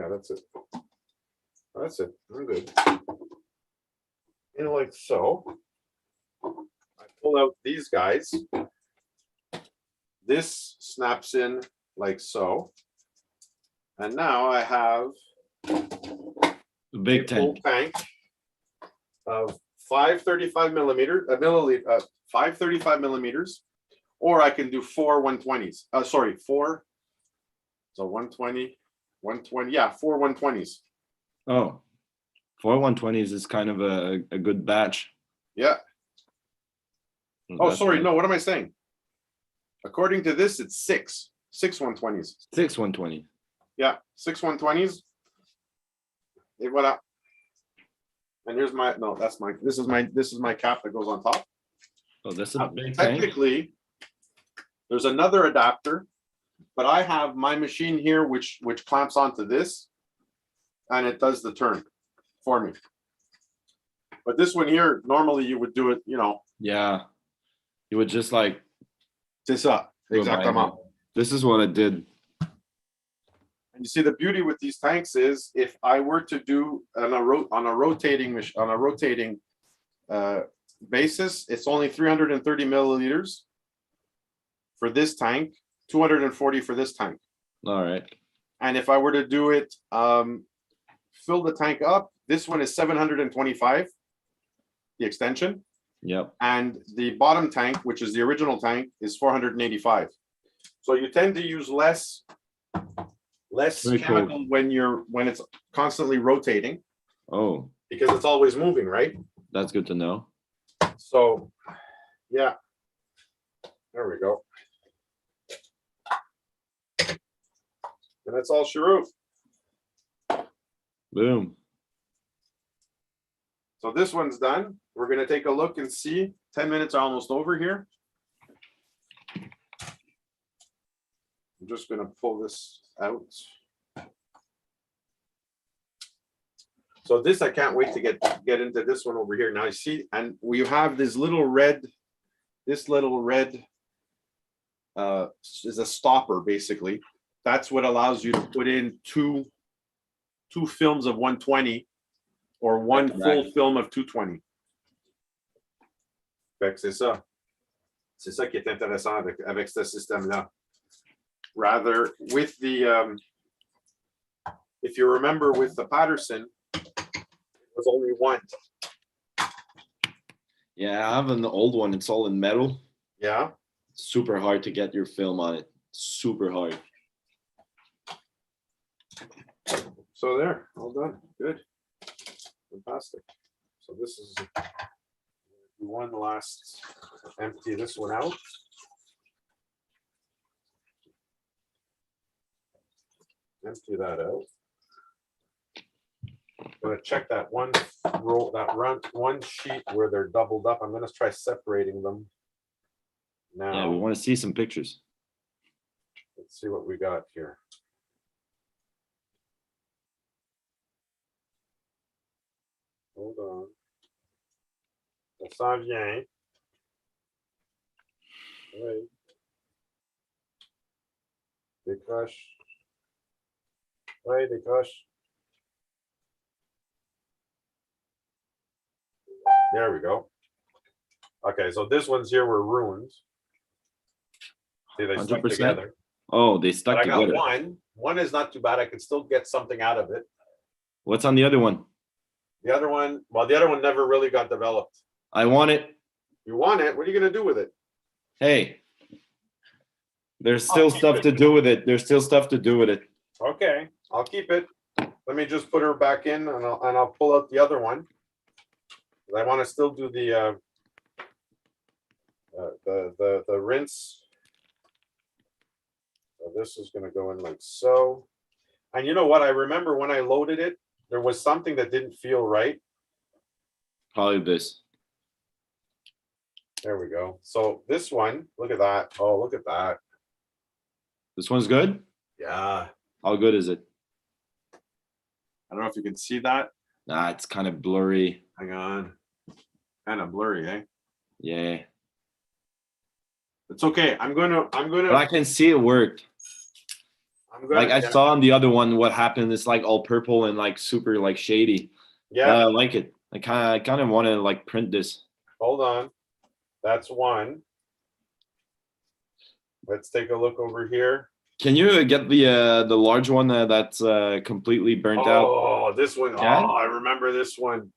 that's it. That's it. I'm good. And like so, I pull out these guys. This snaps in like so. And now I have A big a full tank. tank of 535 millimeter, a milliliter, 535 millimeters, or I can do 4 120s. Sorry, 4. So 120, 120. Yeah, 4 120s. Oh, 4 120s is kind of a good batch. Yeah. Oh, That's sorry. nice. No, what am I saying? According to this, it's 6 120s. 6 120. Yeah, 6 120s. Et voila. And here's my this is my cap that goes on top. Oh, that's a big tank. Technically, there's another adapter, but I have my machine here which clamps onto this, and it does the turn for me. But this one here, normally you would do it, you know. Yeah, you would just like. C'est ça, exactement. This is what I did. And you see the beauty with these tanks is if I were to do on a rotating basis, it's only 330 milliliters for this tank, 240 for this tank. All right. And if I were to do it, fill the tank up, this one is 725, the extension. Yep. And the bottom tank, which is the original tank, is 485. So you tend to use less Very chemical cool. when it's constantly rotating, Oh, because it's always moving, right? that's good to know. So yeah, there we go. And that's all Cheroot. Boom. So this one's done. We're going to take a look and see. 10 minutes are almost over here. I'm just going to pull this out. So this, I can't wait to get into this one over here. Now you see, and we have this little red is a stopper, basically. That's what allows you to put in two films of 120 or one full film of 220. Fait que c'est ça. C'est ça qui est intéressant avec ce système-là. Rather, with the, if you remember with the Patterson, it was only one. Yeah, I have an old one. It's all in metal. Yeah. It's super hard to get your film on it. Super hard. So there, all done. Good. Fantastic. So this is one last empty this one out. Empty that out. I'm gonna check that one roll, one sheet where they're doubled up. I'm gonna try separating them now. Yeah, we want to see some pictures. Let's see what we got here. Hold on. Ça s'en vient. Oui. Décroche. Oui, décroche. There we go. Okay, so this ones here were ruined. See, they stuck 100%? together. Oh, they stuck But I got together. one. One is not too bad. I could still get something out of it. What's on the other one? The other one, well, the other one never really got developed. I want it. You want it? What are you going to do with it? Hey, there's still stuff to do with it. There's still stuff to do with it. Okay, I'll keep it. Let me just put her back in, and I'll pull out the other one. I want to still do the rinse. So this is going to go in like so. And you know what? I remember when I loaded it, there was something that didn't feel right. Probably this. There we go. So this one, look at that. Oh, look at that. This one's good? Yeah. How good is it? I don't know if you can see that. Nah, it's kind of blurry. Hang on. Kind of blurry, eh? Yeah. It's okay. I'm gonna But I can see it worked. I'm good. Like I saw on the other one, what happened. It's like all purple and like super like shady. Yeah. I like it. I kind of want to like print this. Hold on. That's one. Let's take a look over here. Can you get the large one that's completely burnt out? Oh, this one. Yeah? Oh, I remember this one.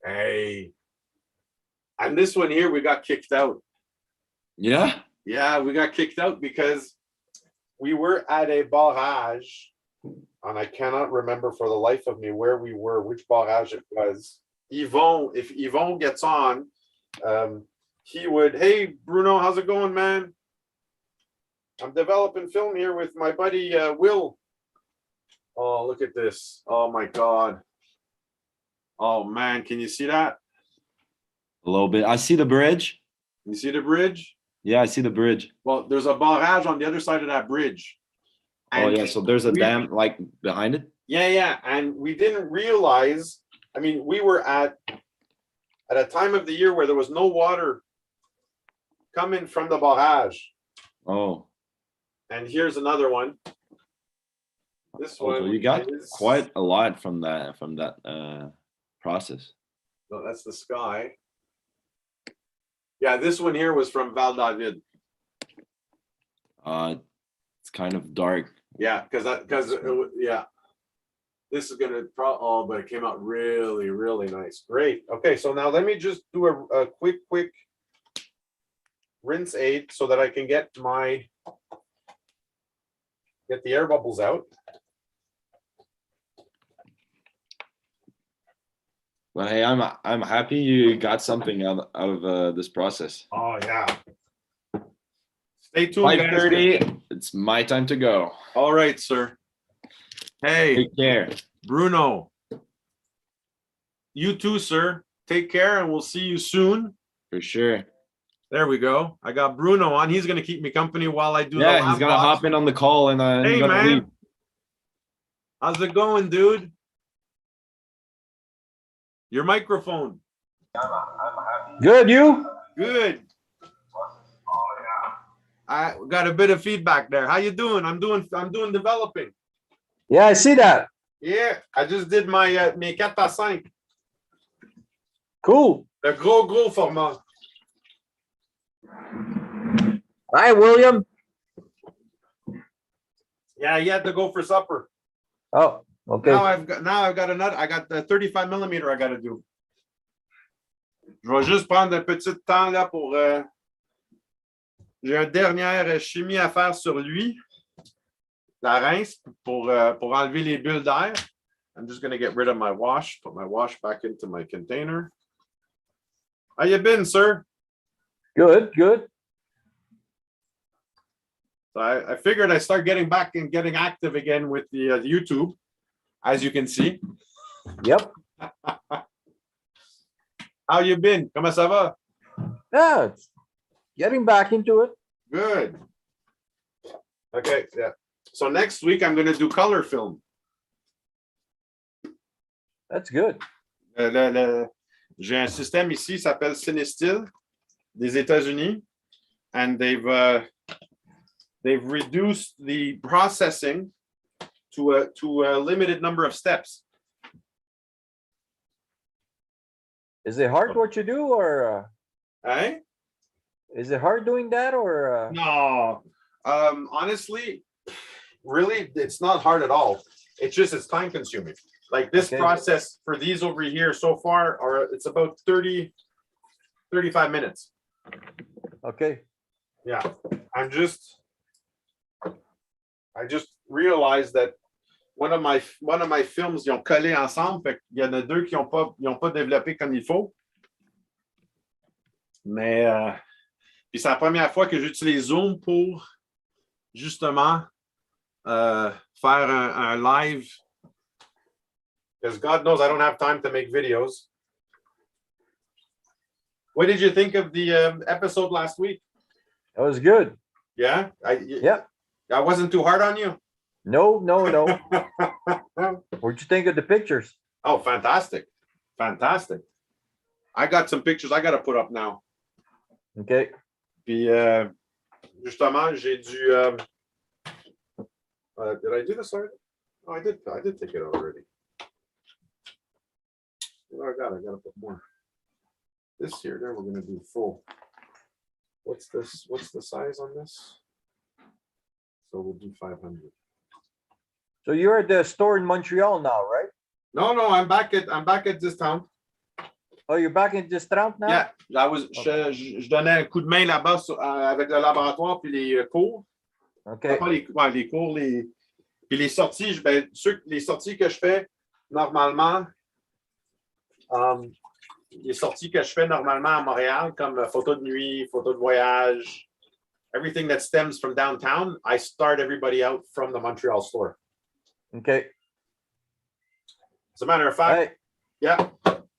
Hey. And this one here, we got kicked out. Yeah. Yeah, we got kicked out because we were at a barrage, and I cannot remember for the life of me where we were, which barrage it was. Yvon, if Yvon gets on, he would, hey, Bruno, how's it going, man? I'm developing film here with my buddy Will. Oh, look at this. Oh, my God. Oh, man, can you see that? A little bit. I see the bridge. You see the bridge? Yeah, I see the bridge. Well, there's a barrage on the other side of that bridge. Oh yeah, so there's a dam like behind it. Yeah, and we didn't realize. I mean, we were at a time of the year where there was no water coming from the barrage. Oh. And here's another one. This one. So you got quite a lot from that process. No, that's the sky. Yeah, this one here was from Val David. It's kind of dark. Yeah, because yeah, this is gonna oh, but it came out really, really nice. Great. Okay, so now let me just do a quick rinse aid so that I can get the air bubbles out. But hey, I'm happy you got something out of this process. Oh yeah. Stay tuned, 5:30. It's my time to go. All right, sir. Hey, take care, Bruno. You too, sir. Take care, and we'll see you soon. For sure. There we go. I got Bruno on. He's gonna keep me company while I do. Yeah, he's gonna hop in on the call and hey, he's gonna man. leave. How's it going, dude? Your microphone. I'm happy. Good, you? Good. Oh yeah. I got a bit of feedback there. How you doing? I'm doing developing. Yeah, I see that. Yeah, I just did my mes 4x5. Cool. Le gros format. Hi, William. Yeah, he had to go for supper. Oh, okay. Now I've got another. I got the 35 millimeter. I got to do. Je vais juste prendre un petit temps là pour. J'ai une dernière chimie à faire sur lui. La rince pour enlever les bulles d'air. I'm just going to get rid of my wash. Put my wash back into my container. How you been, sir? Good, good. So I figured I'd start getting back and getting active again with the YouTube, as you can see. Yep. How you been? Comment ça va? Yeah, it's getting back into it. Good. Okay, yeah. So next week I'm going to do color film. That's good. J'ai un système ici, ça s'appelle Cinestill des États-Unis, and they've reduced the processing to a limited number of steps. Is it hard what you do, or Eh? is it hard doing that, or? No. Honestly, really, it's not hard at all. It's time consuming. Like this process for these over here so far, it's about 35 minutes. Okay. Yeah. I just realized that one of my films, ils ont collé ensemble. Fait qu'il y en a deux qui n'ont pas développé comme il faut. Mais puis c'est la première fois que j'utilise Zoom pour justement faire un live. Because God knows I don't have time to make videos. What did you think of the episode last week? That was good. Yeah? Yeah. I wasn't too hard on you? No. What'd you think of the pictures? Oh, fantastic. Fantastic. I got some pictures I got to put up now. Okay. Puis, justement, j'ai Did I do this already? Oh, I did take it already. What I gotta put more. This here, there we're gonna do full. What's this? What's the size on this? So we'll do 500. So you're at the store in Montreal now, right? No, I'm back at this town. Oh, you're back in this town now? Yeah, je donnais un coup de main là-bas avec le laboratoire puis les cours. Okay. Pas les cours, puis les sorties, les sorties que je fais normalement, les sorties que je fais normalement à Montréal, comme photo de nuit, photo de voyage, everything that stems from downtown, I start everybody out from the Montreal store. Okay. As a matter of fact, Hey, yeah.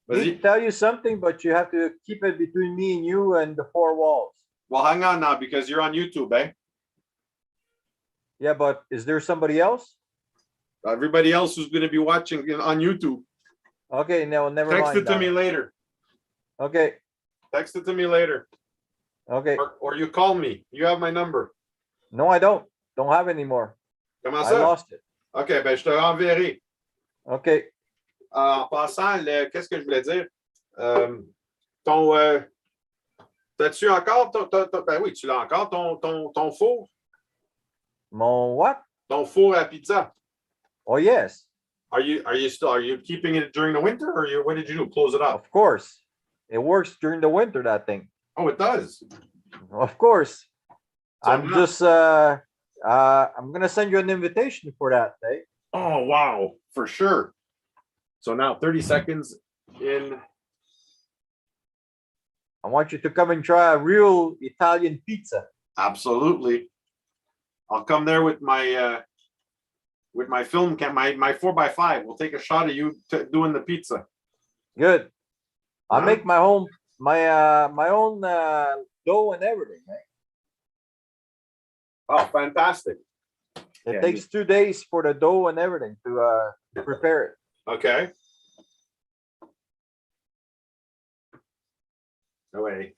let me tell you something, but you have to keep it between me and you and the four walls. Well, hang on now because you're on YouTube, eh? Yeah, but is there somebody else? Everybody else who's going to be watching on YouTube, Okay, no, never text mind. it to me later. Okay, Text it to me later. okay. Or you call me. You have my number. No, I don't. Don't have anymore. Comment I ça? lost it. OK, ben je te renverrai. Okay. En passant, qu'est-ce que je voulais dire? T'as-tu encore ben oui, tu l'as encore, ton four? Mon what? Ton four à pizza. Oh, yes, Are you keeping it during the winter or what did you do? Close it up? of course. It works during the winter, that thing. Oh, it does. Of course. So I'm now- just, I'm gonna send you an invitation for that, eh? Oh, wow, for sure. So now 30 seconds in. I want you to come and try a real Italian pizza. Absolutely. I'll come there with my film cam, my 4x5. We'll take a shot of you doing the pizza. Good. I Huh? make my own dough and everything, eh? Oh, fantastic. It Yeah, takes 2 days for the dough and everything to prepare it. Okay. Away.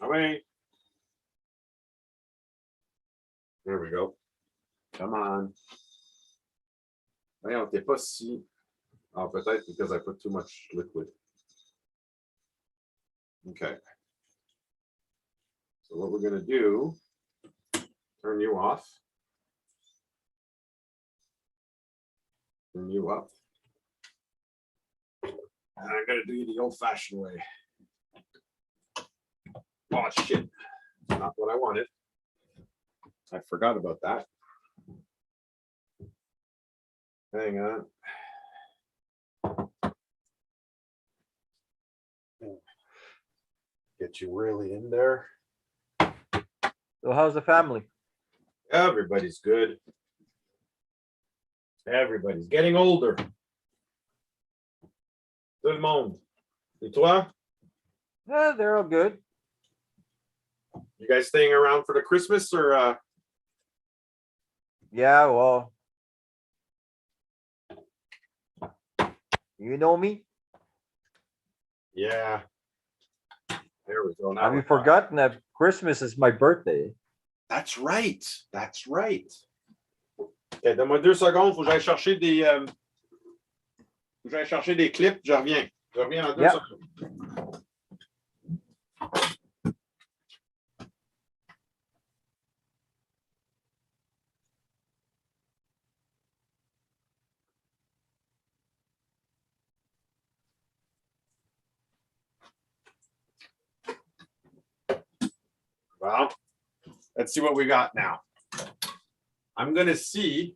Away. There we go. Come on. Voyons, t'es pas si. Oh, peut-être because I put too much liquid. Okay. So what we're gonna do, turn you off. Turn you up. And I'm gonna do you the old-fashioned way. Oh shit, not what I wanted. I forgot about that. Hang on. Get you really in there. So how's the family? Everybody's good. Everybody's getting older. Tout le monde. Et toi? Yeah, they're all good. You guys staying around for the Christmas or Yeah, well, you know me. yeah. There we go. Now Have you we're talking. forgotten that Christmas is my birthday? That's right. That's right. Okay, donne-moi 2 secondes. Faut que j'aille chercher des. Faut que j'aille chercher des clips. Je reviens. Je reviens en 2 Yeah. secondes. Well, let's see what we got now. I'm gonna see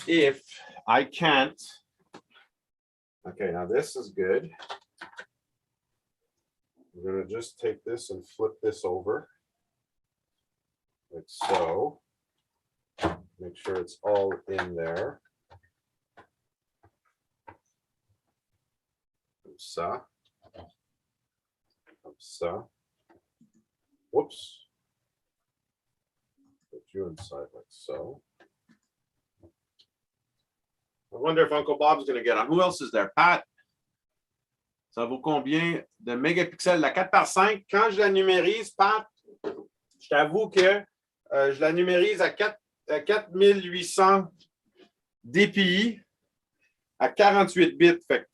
if I can't. Okay, now this is good. I'm gonna just take this and flip this over. Like so. Make sure it's all in there. Comme ça. Comme ça. Whoops. Put you inside like so. I wonder if Uncle Bob's gonna get on. Who else is there? Pat. Ça vaut combien de mégapixels? La 4x5, quand je la numérise, Pat, Je t'avoue que je la numérise à 4800 dpi à 48 bits. Fait que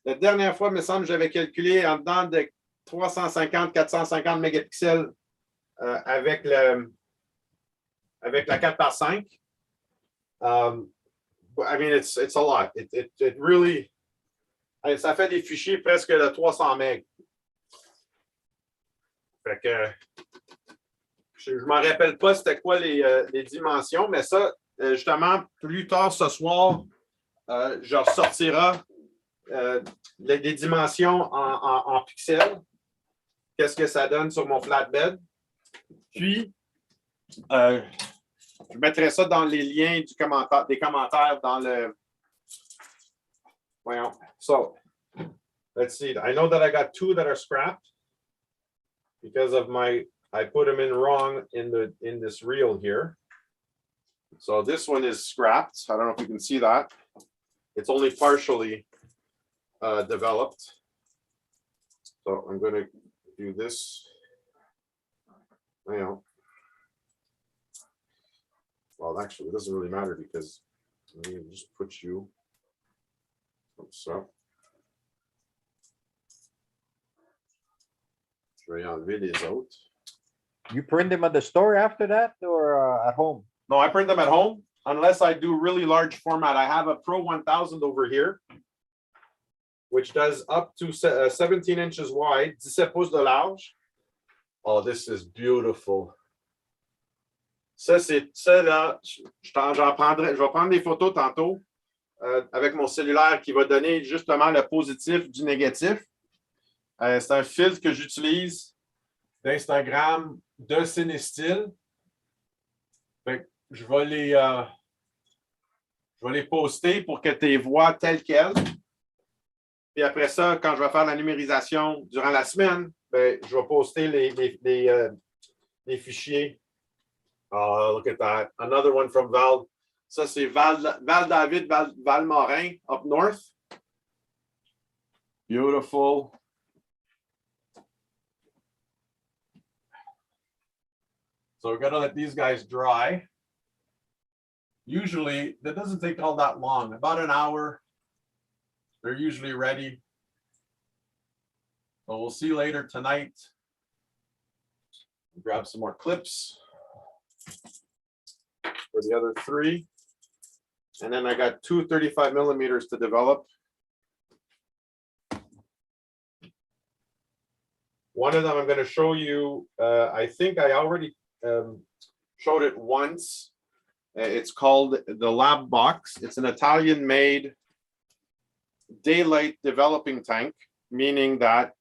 la dernière fois, il me semble, j'avais calculé en dedans de 350-450 mégapixels avec la 4x5. I mean, it's a lot. It really, ça fait des fichiers presque de 300 MB. Fait que je ne m'en rappelle pas c'était quoi les dimensions, mais ça, justement, plus tard ce soir, je ressortirai les dimensions en pixels. Qu'est-ce que ça donne sur mon flatbed? Puis, je mettrai ça dans les liens des commentaires dans le. Voyons. So, let's see. I know that I got 2 that are scrapped because of I put them in wrong in this reel here. So this one is scrapped. I don't know if you can see that. It's only partially developed. So I'm going to do this. Well, actually, it doesn't really matter because let me just put you. So, je vais enlever les autres. You print them at the store after that or at home? No, I print them at home unless I do really large format. I have a Pro 1000 over here, which does up to 17 inches wide, 17 pouces de large. Oh, this is beautiful. Ça, c'est ça là. Je vais prendre des photos tantôt avec mon cellulaire qui va donner justement le positif du négatif. C'est un filtre que j'utilise d'Instagram de Cinestill. Je vais les poster pour que tu les vois telles quelles. Puis après ça, quand je vais faire la numérisation durant la semaine, ben, je vais poster les fichiers. Oh, look at that. Another one from Val. Ça, c'est Val-David, Val-Morin, up north. Beautiful. So we're going to let these guys dry. Usually, that doesn't take all that long. About an hour. They're usually ready. So we'll see later tonight. Grab some more clips for the other 3. And then I got 2 35 millimeters to develop. One of them I'm going to show you. I think I already showed it once. It's called the Lab Box. It's an Italian-made daylight developing tank, meaning that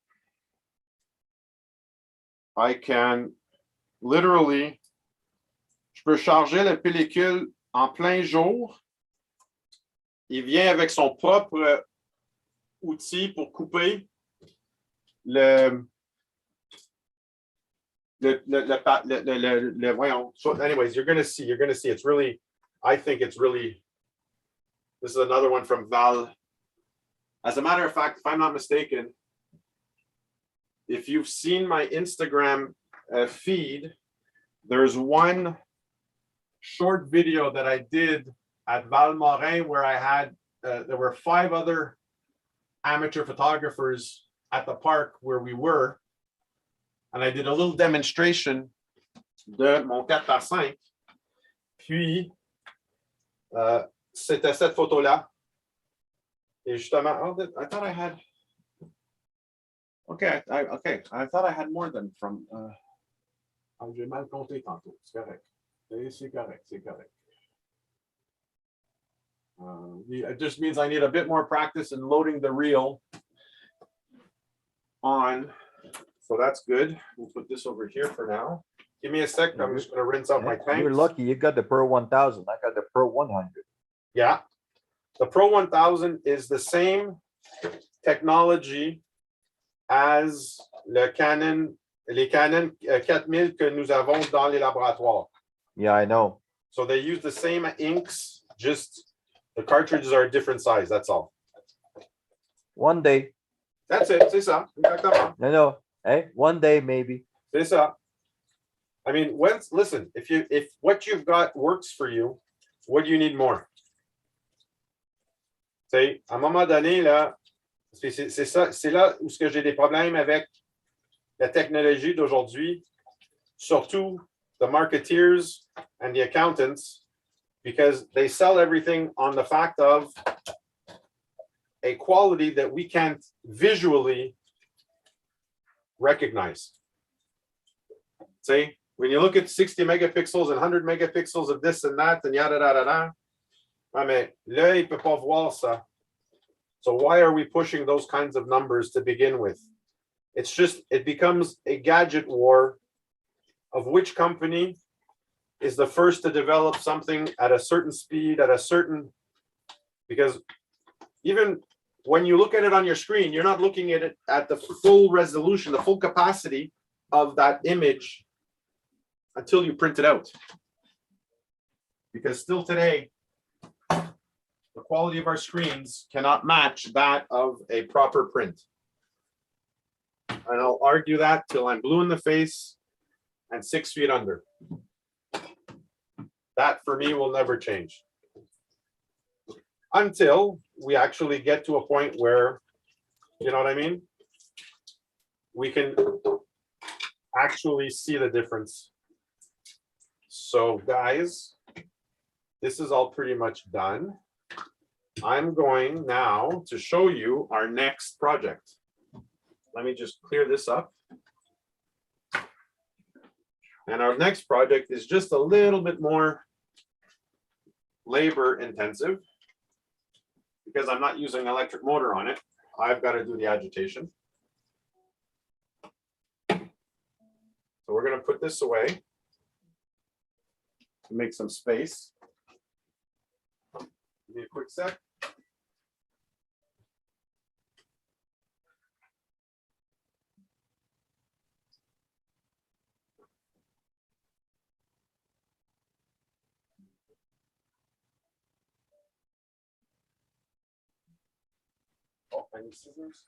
I can literally, je peux charger la pellicule en plein jour. Il vient avec son propre outil pour couper voyons. So anyways, you're going to see, it's really, I think it's really, this is another one from Val. As a matter of fact, if I'm not mistaken, if you've seen my Instagram feed, there's one short video that I did at Val-Morin where I had, there were 5 other amateur photographers at the park where we were. And I did a little demonstration de mon 4x5. Puis, c'était cette photo-là. Et justement, oh, I thought I had, okay, I thought I had more than from, j'ai mal compté tantôt, c'est correct. C'est correct. It just means I need a bit more practice in loading the reel on. So that's good. We'll put this over here for now. Give me a sec. I'm just going to rinse out my tank. You're lucky. You got the Pro 1000. I got the Pro 100. Yeah. The Pro 1000 is the same technology as les Canon 4000 que nous avons dans les laboratoires. Yeah, I know. So they use the same inks, just the cartridges are a different size. That's all. One day. That's it. C'est ça. Exactement. I know. Hey, one day maybe. C'est ça. I mean, listen, if what you've got works for you, what do you need more? Tu sais, à un moment donné, là, c'est là où ce que j'ai des problèmes avec la technologie d'aujourd'hui, surtout the marketeers and the accountants, because they sell everything on the fact of a quality that we can't visually recognize. See, when you look at 60 megapixels and 100 megapixels of this and that and yada yada yada, I mean, l'œil peut pas voir ça. So why are we pushing those kinds of numbers to begin with? It's just, it becomes a gadget war of which company is the first to develop something at a certain speed, at a certain, because even when you look at it on your screen, you're not looking at it at the full resolution, the full capacity of that image until you print it out. Because still today, the quality of our screens cannot match that of a proper print. And I'll argue that till I'm blue in the face and 6 feet under. That for me will never change. Until we actually get to a point where, you know what I mean? We can actually see the difference. So guys, this is all pretty much done. I'm going now to show you our next project. Let me just clear this up. And our next project is just a little bit more labor intensive because I'm not using an electric motor on it. I've got to do the agitation. So we're going to put this away to make some space. Give me a quick sec. Oh, I need scissors.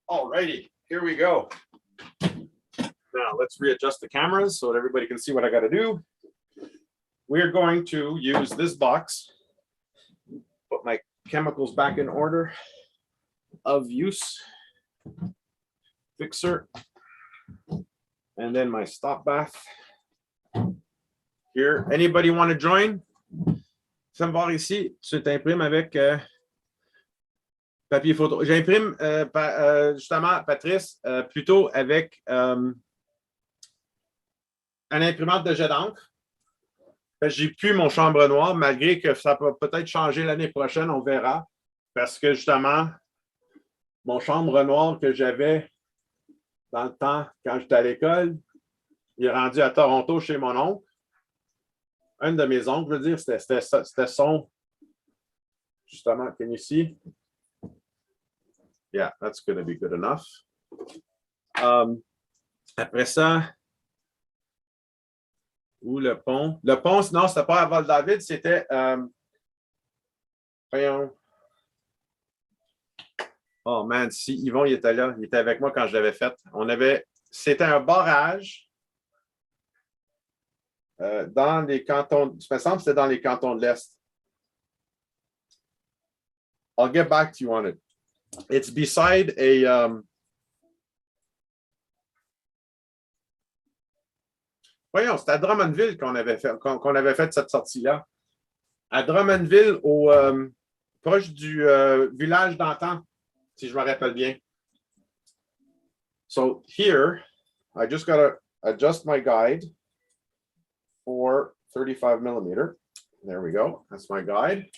All righty, here we go. Now let's readjust the cameras so that everybody can see what I got to do. We're going to use this box, put my chemicals back in order of use, fixer, and then my stop bath. Here, anybody want to join? Ça me voir ici, tu t'imprimes avec papier photo. J'imprime justement, Patrice, plutôt avec un imprimante de jet d'encre. J'ai plus mon chambre noire, malgré que ça peut peut-être changer l'année prochaine, on verra. Parce que justement, mon chambre noire que j'avais dans le temps, quand j'étais à l'école, il est rendu à Toronto chez mon oncle. Un de mes oncles, je veux dire, c'était son, justement, can you see? Yeah, that's going to be good enough. Après ça, où le pont? Le pont, non, c'était pas à Val-David, c'était, voyons. Oh man, si Yvon, il était là, il était avec moi quand je l'avais fait. C'était un barrage dans les cantons, je me semble que c'était dans les cantons de l'Est. I'll get back to you on it. It's beside a voyons, c'est à Drummondville qu'on avait fait cette sortie-là. À Drummondville, proche du village d'antan, si je me rappelle bien. So here, I just got to adjust my guide for 35 millimeter. There we go. That's my guide.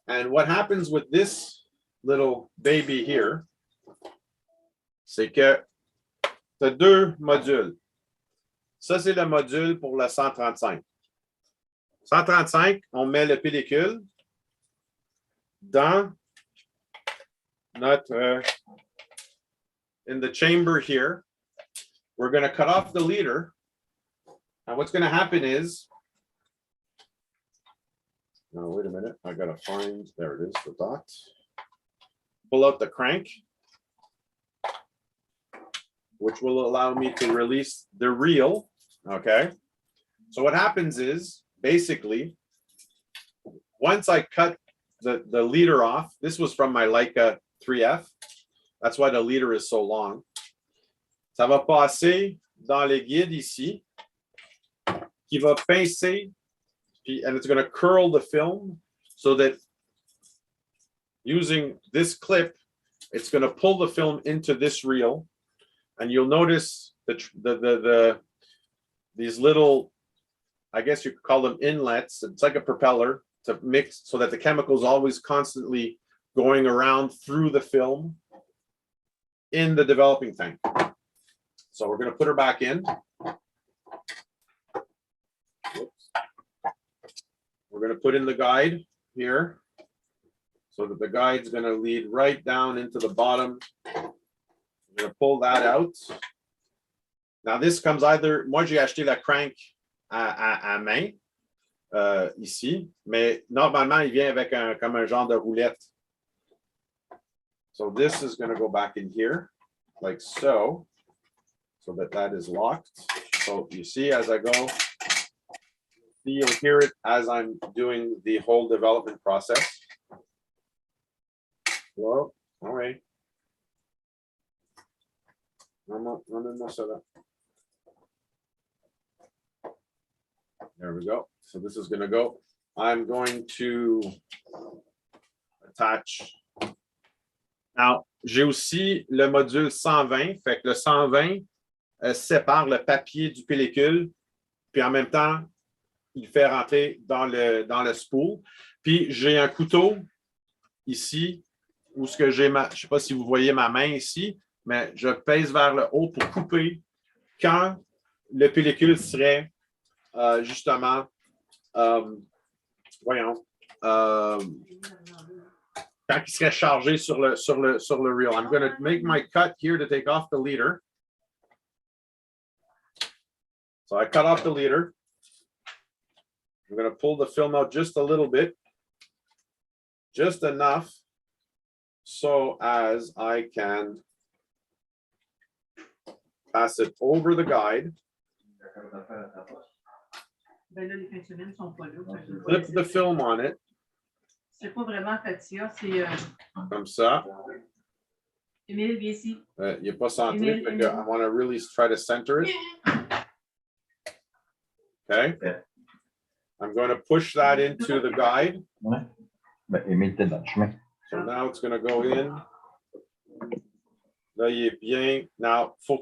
And what happens with this little baby here, c'est que tu as deux modules. Ça, c'est le module pour le 135. 135, on met le pellicule dans notre, in the chamber here. We're going to cut off the leader. And what's going to happen is Now, wait a minute. I gotta find, there it is, the dot. Pull out the crank, which will allow me to release the reel. Okay. So what happens is basically, once I cut the leader off, this was from my Leica 3F. That's why the leader is so long. Ça va passer dans les guides ici, qui va pincer, and it's going to curl the film so that using this clip, it's going to pull the film into this reel. And you'll notice these little, I guess you could call them inlets. It's like a propeller to mix so that the chemical is always constantly going around through the film in the developing tank. So we're going to put her back in. Oops. We're going to put in the guide here so that the guide's going to lead right down into the bottom. I'm going to pull that out. Now this comes either, moi j'ai acheté la crank à main ici, mais normalement il vient avec comme un genre de roulette. So this is going to go back in here like so that is locked. So you see as I go, you'll hear it as I'm doing the whole development process. Well, all right. There we go. So this is going to go. I'm going to attach. Now, j'ai aussi le module 120. Fait que le 120 sépare le papier du pellicule. Puis en même temps, il fait rentrer dans le spool. Puis j'ai un couteau ici où ce que j'ai je ne sais pas si vous voyez ma main ici, mais je pèse vers le haut pour couper quand le pellicule serait justement, voyons, quand il serait chargé sur le reel. I'm going to make my cut here to take off the leader. So I cut off the leader. I'm going to pull the film out just a little bit, just enough so as I can pass it over the guide. Flip the film on it. C'est pas vraiment Katia, c'est. Comme ça. Émile, viens ici. Il n'est pas centré. I want to really try to center it. Okay. I'm going to push that into the guide. So now it's going to go in. Là, il est bien. Now, je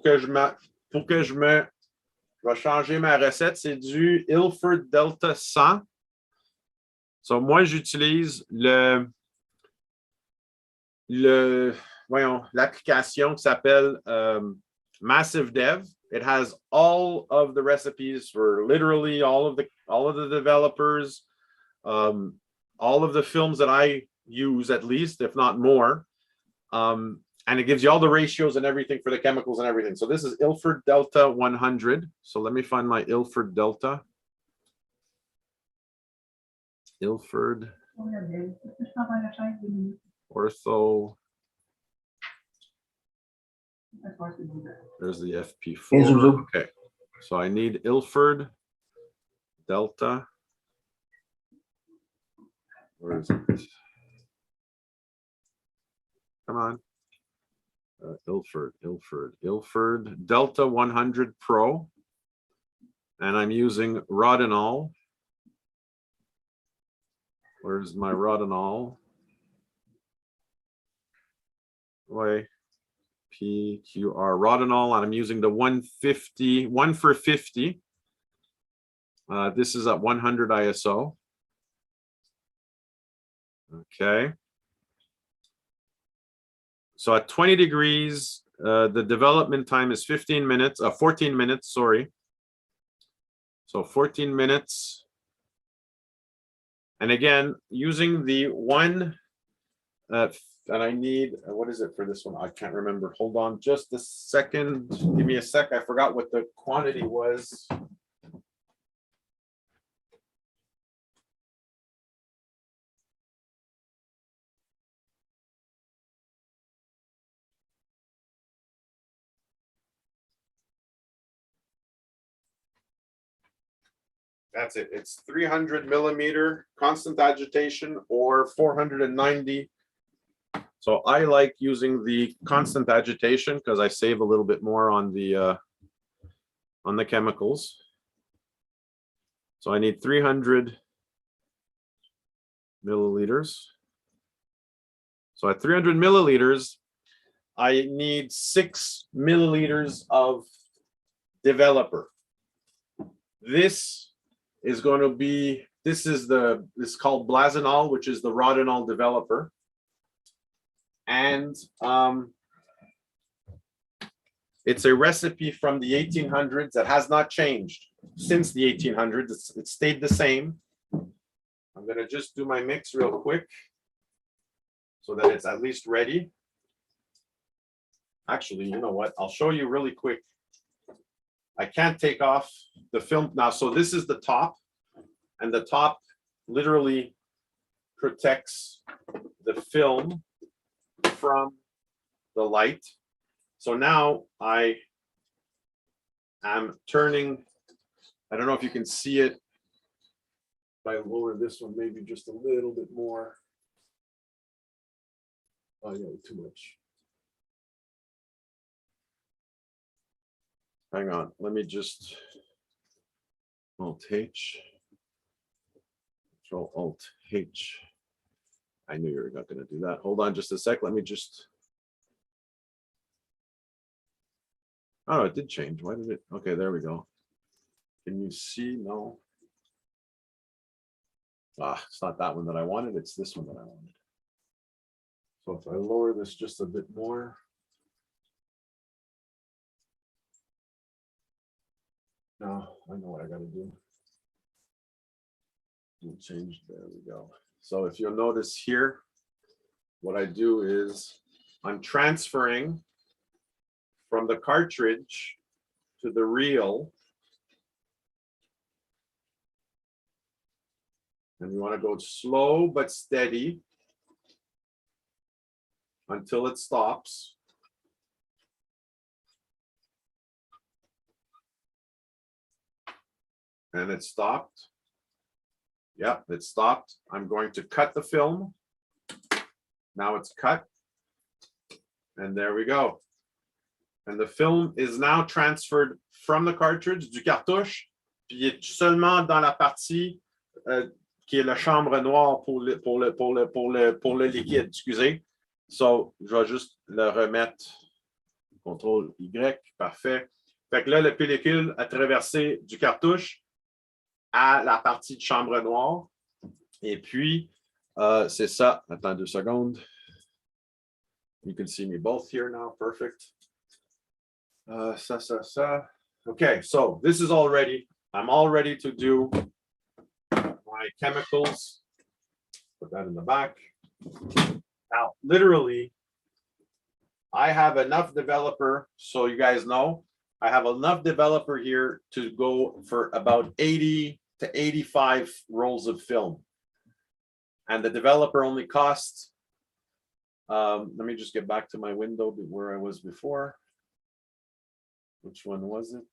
vais changer ma recette. C'est du Ilford Delta 100. So, moi, j'utilise l'application qui s'appelle Massive Dev. It has all of the recipes for literally all of the developers, all of the films that I use, at least, if not more. And it gives you all the ratios and everything for the chemicals and everything. So this is Ilford Delta 100. So let me find my Ilford Delta. Ilford Ortho. There's the FP4. Okay. So I need Ilford Delta. Where is it? Come on. Ilford Delta 100 Pro. And I'm using Rodinol. Where's my Rodinol? Way. PQR Rodinol, and I'm using the 150, 1 for 50. This is at 100 ISO. Okay. So at 20 degrees, the development time is 14 minutes, sorry. So 14 minutes. And again, using the one, and I need, what is it for this one? I can't remember. Hold on just a second. Give me a sec. I forgot what the quantity was. That's it. It's 300 millimeter constant agitation or 490. So I like using the constant agitation because I save a little bit more on the chemicals. So I need 300 milliliters. So at 300 milliliters, I need 6 milliliters of developer. This is going to be, this is called Blazenol, which is the Rodinol developer. And it's a recipe from the 1800s that has not changed since the 1800s. It stayed the same. I'm going to just do my mix real quick so that it's at least ready. Actually, you know what? I'll show you really quick. I can't take off the film now. So this is the top, and the top literally protects the film from the light. So now I am turning, I don't know if you can see it. If I lower this one maybe just a little bit more. Oh yeah, too much. Hang on, let me just Alt H, Control Alt H. I knew you were not going to do that. Hold on just a sec. Let me just. Oh, it did change. Why did it? Okay, there we go. Can you see? No. Ah, it's not that one that I wanted. It's this one that I wanted. So if I lower this just a bit more. No, I know what I got to do. We'll change. There we go. So if you'll notice here, what I do is I'm transferring from the cartridge to the reel. And you want to go slow but steady until it stops. And it stopped. Yep, it stopped. I'm going to cut the film. Now it's cut. And there we go. And the film is now transferred from the cartridge, du cartouche, puis il est seulement dans la partie qui est la chambre noire pour le liquide, excusez. So, je vais juste le remettre, CTRL Y, parfait. Fait que là, la pellicule a traversé du cartouche à la partie de chambre noire. Et puis, c'est ça. Attends 2 secondes. You can see me both here now. Perfect. Okay, so this is all ready. I'm all ready to do my chemicals. Put that in the back. Now, literally, I have enough developer, so you guys know, I have enough developer here to go for about 80 to 85 rolls of film. And the developer only costs, let me just get back to my window where I was before. Which one was it?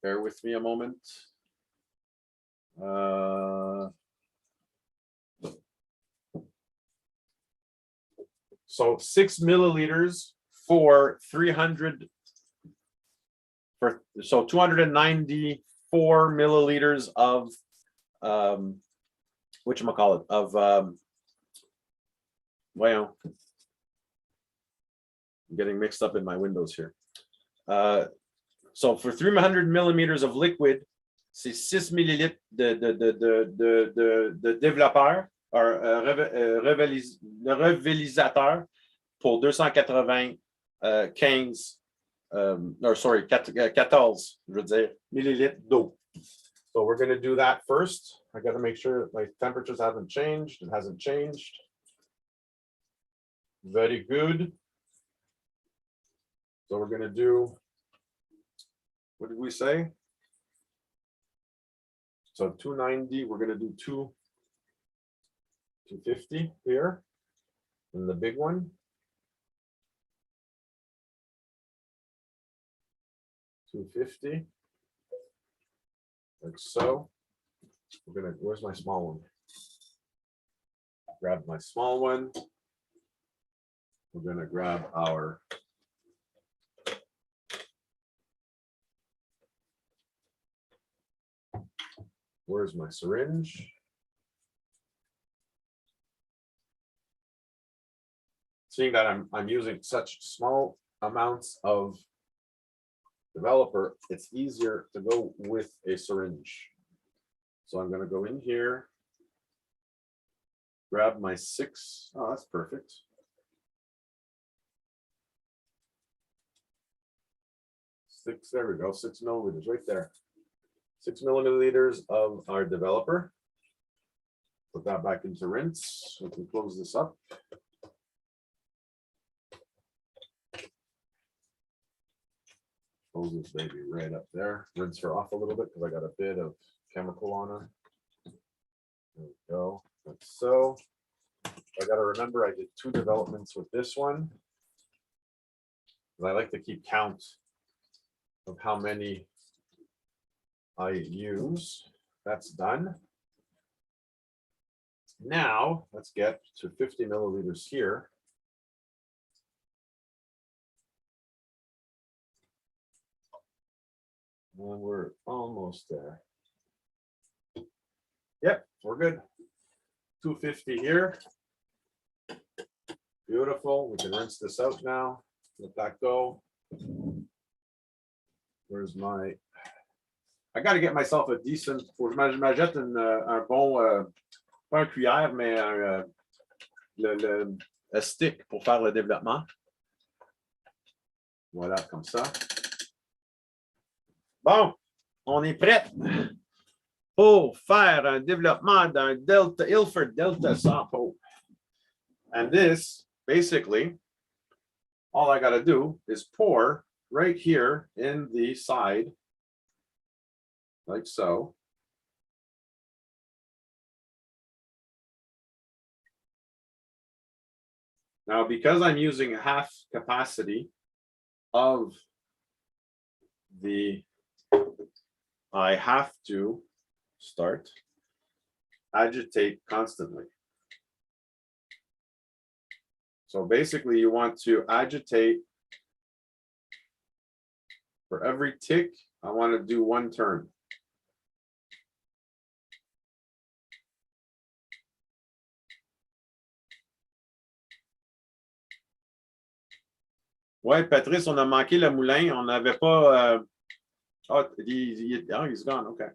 Bear with me a moment. So 6 milliliters for 300, so 294 milliliters of, whatchamacallit, of, well, I'm getting mixed up in my windows here. So for 300 millimeters of liquid, c'est 6 millilitres de développeur, le revelisateur pour 295, or sorry, 14, je veux dire, millilitres d'eau. So we're going to do that first. I got to make sure that my temperatures haven't changed. It hasn't changed. Very good. So we're going to do, what did we say? So 290, we're going to do 250 here in the big one. 250. like so. We're gonna, where's my small one? Grab my small one. We're gonna grab our where's my syringe? Seeing that I'm using such small amounts of developer, it's easier to go with a syringe. So I'm going to go in here, grab my 6. Oh, that's perfect. 6, there we go, 6 milliliters right there. 6 milliliters of our developer. Put that back into rinse. We can close this up. Close this baby right up there. Rinse her off a little bit because I got a bit of chemical on her. There we go. Like so. I got to remember I did 2 developments with this one. I like to keep count of how many I use. That's done. Now let's get to 50 milliliters here. And we're almost there. Yep, we're good. 250 here. Beautiful. We can rinse this out now. Let that go. Where's my... I got to get myself a decent... Faut que je m'achète un bon... pas un cuillère, mais le stick pour faire le développement. Voilà, comme ça. Bon, on est prêt pour faire un développement d'un Delta Ilford Delta Sapo. And this, basically, all I got to do is pour right here in the side, like so. Now, because I'm using half capacity of the, I have to start, agitate constantly. So basically you want to agitate for every tick. I want to do 1 turn. Ouais, Patrice, on a manqué le moulin. On n'avait pas... Oh, he's gone. Okay.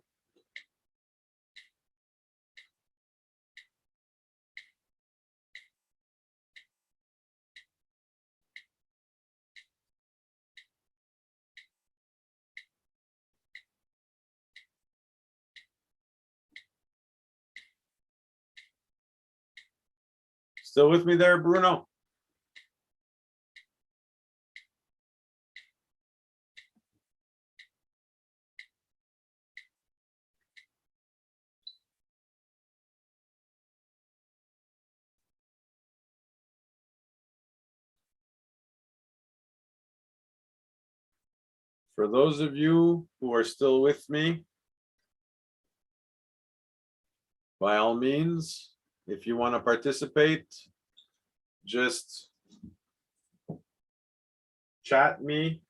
Still with me there, Bruno? For those of you who are still with me, by all means, if you want to participate, just chat me.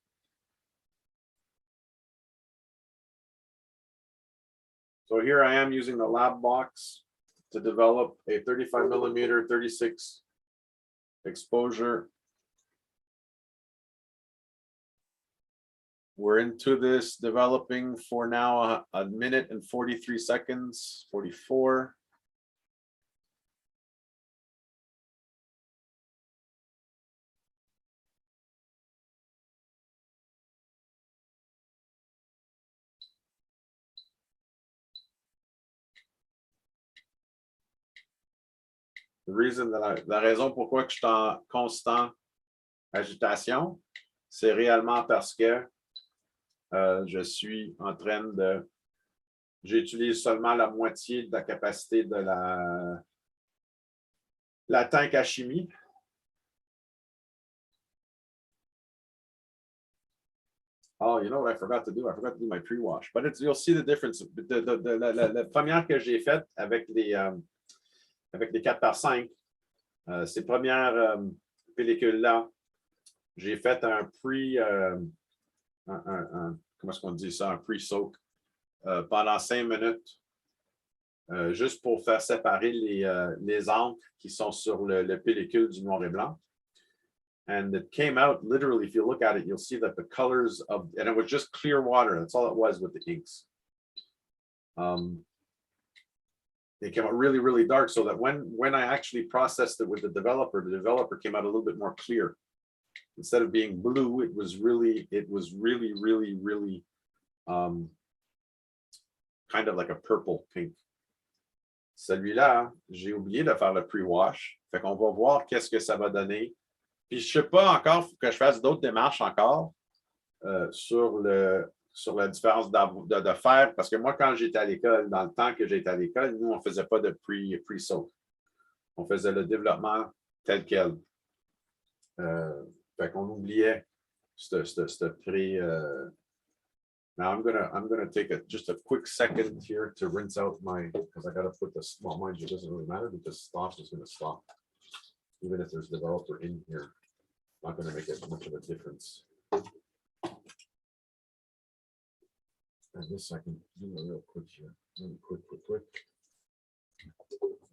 So here I am using the lab box to develop a 35 millimeter 36 exposure. We're into this developing for now a minute and 43 seconds, 44. The reason that la raison pourquoi je suis en constant agitation, c'est réellement parce que je suis en train de... J'utilise seulement la moitié de la capacité de la tank à chimie. Oh, you know what I forgot to do? I forgot to do my pre-wash, but it's, you'll see the difference. La première que j'ai faite avec les 4x5, ces premières pellicules-là, j'ai fait un comment est-ce qu'on dit ça? Un pre-soak pendant 5 minutes, juste pour faire séparer les encres qui sont sur le pellicule du noir et blanc. And it came out literally, if you look at it, you'll see that the colors of, and it was just clear water. That's all it was with the inks. They came out really, really dark, so that when I actually processed it with the developer came out a little bit more clear. Instead of being blue, it was really, really kind of like a purple pink. Celui-là, j'ai oublié de faire le pre-wash. Fait qu'on va voir qu'est-ce que ça va donner. Puis je sais pas encore, il faut que je fasse d'autres démarches encore sur la différence de faire, parce que moi, quand j'étais à l'école, dans le temps que j'étais à l'école, nous, on ne faisait pas de pre-soak. On faisait le développement tel quel. Fait qu'on oubliait ce pré. Now I'm gonna take just a quick second here to rinse out my, because I gotta put this, well, mind you, it doesn't really matter because stop is gonna stop. Even if there's developer in here, not gonna make it much of a difference. And this I can do a real quick here. Really quick.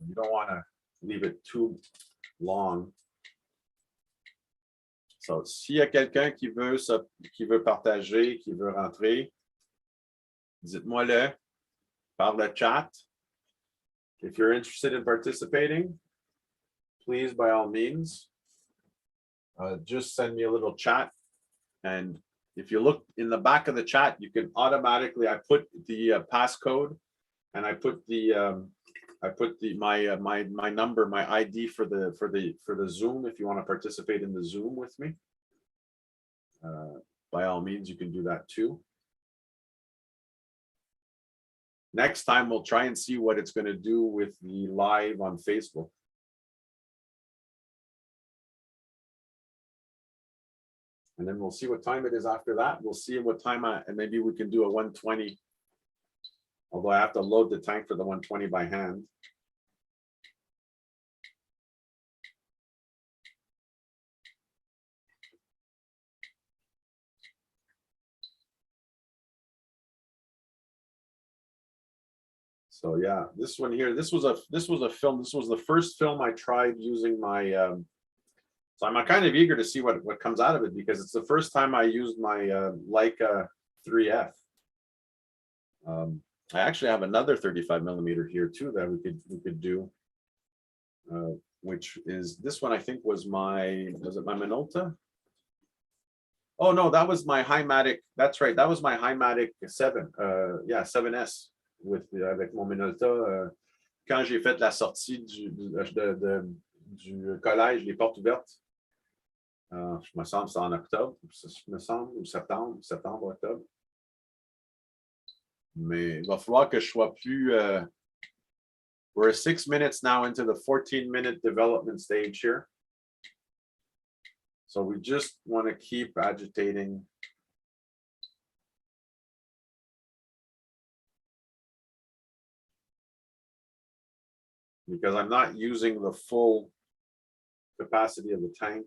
You don't want to leave it too long. So, s'il y a quelqu'un qui veut partager, qui veut rentrer, dites-moi-le par le chat. If you're interested in participating, please, by all means, just send me a little chat. And if you look in the back of the chat, you can automatically, I put the passcode and I put my number, my ID for the Zoom. If you want to participate in the Zoom with me, by all means, you can do that too. Next time, we'll try and see what it's going to do with the live on Facebook. And then we'll see what time it is after that. We'll see what time and maybe we can do a 120. Although I have to load the tank for the 120 by hand. So yeah, this one here, this was a film. This was the first film I tried using my. So I'm kind of eager to see what comes out of it, because it's the first time I used my Leica 3F. I actually have another 35mm here too that we could do, which is this one. I think was it my Minolta? Oh no, that was my Hymatic. That's right, that was my Hymatic 7. Yeah, 7S avec mon Minolta. Quand j'ai fait la sortie du collège, les portes ouvertes. Je me semble c'est en octobre, je me semble, ou septembre, octobre. Mais il va falloir que je sois plus. We're 6 minutes now into the 14-minute development stage here. So we just want to keep agitating. Because I'm not using the full capacity of the tank.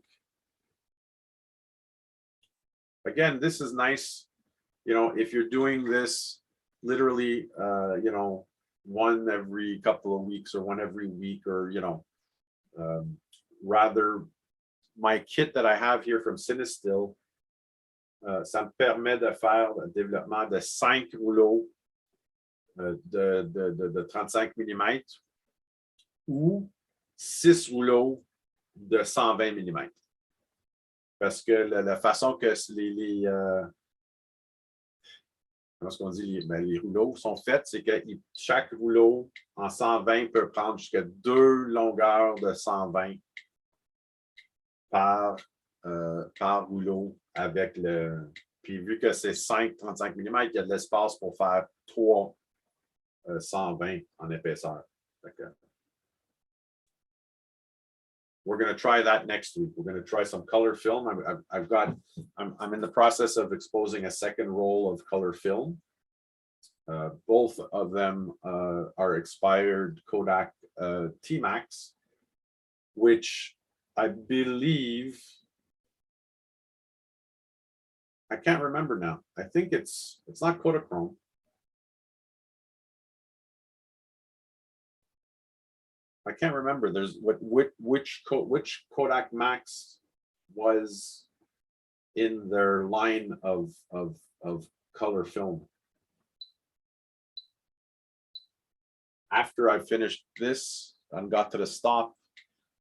Again, this is nice, you know, if you're doing this literally, you know, one every couple of weeks or one every week, or, you know, rather, my kit that I have here from Cinestill, ça me permet de faire le développement de 5 rouleaux de 35 mm ou 6 rouleaux de 120 mm. Parce que la façon que comment est-ce qu'on dit, les rouleaux sont faits, c'est que chaque rouleau en 120 peut prendre jusqu'à 2 longueurs de 120 par rouleau avec le. Puis vu que c'est 5 35 mm, il y a de l'espace pour faire 3 120 en épaisseur. we're going to try that next week. We're going to try some color film. I'm in the process of exposing a second roll of color film. Both of them are expired Kodak T-Max, which I believe, I can't remember now. I think it's not Kodachrome. I can't remember. There's which Kodak Max was in their line of color film. After I finished this and got to the stop,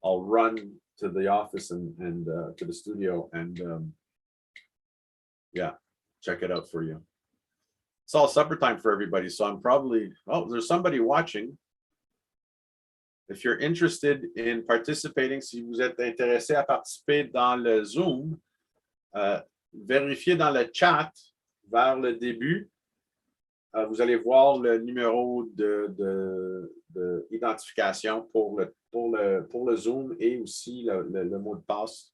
I'll run to the office and to the studio and yeah, check it out for you. It's all supper time for everybody, so I'm probably, oh, there's somebody watching. If you're interested in participating, si vous êtes intéressé à participer dans le Zoom, vérifiez dans le chat vers le début. Vous allez voir le numéro d'identification pour le Zoom et aussi le mot de passe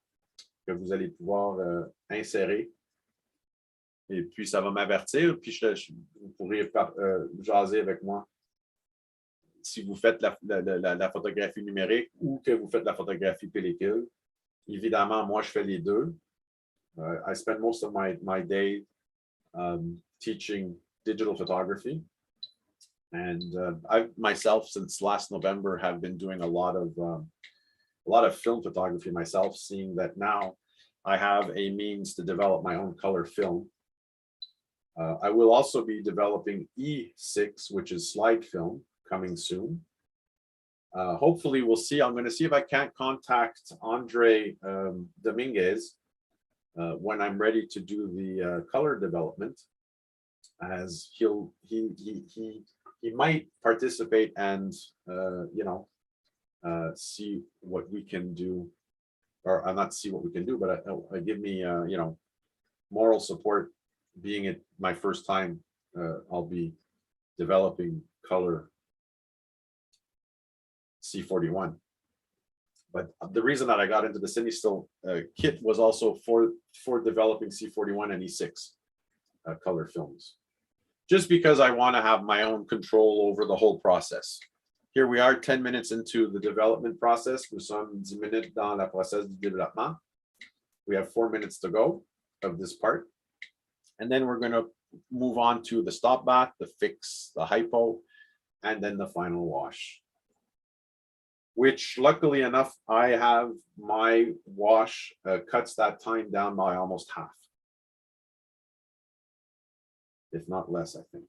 que vous allez pouvoir insérer. Et puis, ça va m'avertir, puis vous pourrez jaser avec moi si vous faites la photographie numérique ou que vous faites la photographie pellicule. Évidemment, moi, je fais les deux. I spend most of my day teaching digital photography. And I myself, since last November, have been doing a lot of film photography myself, seeing that now I have a means to develop my own color film. I will also be developing E6, which is slide film, coming soon. Hopefully, we'll see. I'm going to see if I can't contact Andre Dominguez when I'm ready to do the color development, as he might participate and you know, see what we can do, or not see what we can do, but give me you know, moral support. Being it my first time, I'll be developing color C41. But the reason that I got into the CineStill kit was also for developing C41 and E6 color films, just because I want to have my own control over the whole process. Here we are 10 minutes into the development process. Nous sommes 10 minutes dans la process du développement. We have 4 minutes to go of this part. And then we're going to move on to the stop bath, the fix, the hypo, and then the final wash. Which, luckily enough, I have my wash cuts that time down by almost half, if not less, I think.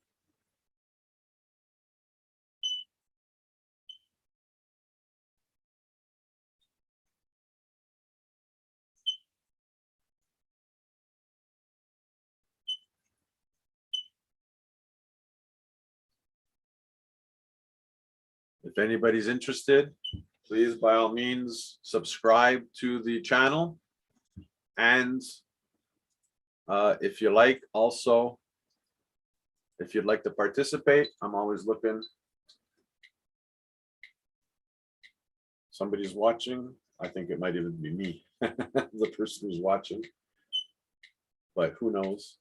If anybody's interested, please, by all means, subscribe to the channel. And if you like, also, if you'd like to participate, I'm always looking. Somebody's watching. I think it might even be me, the person who's watching. But who knows?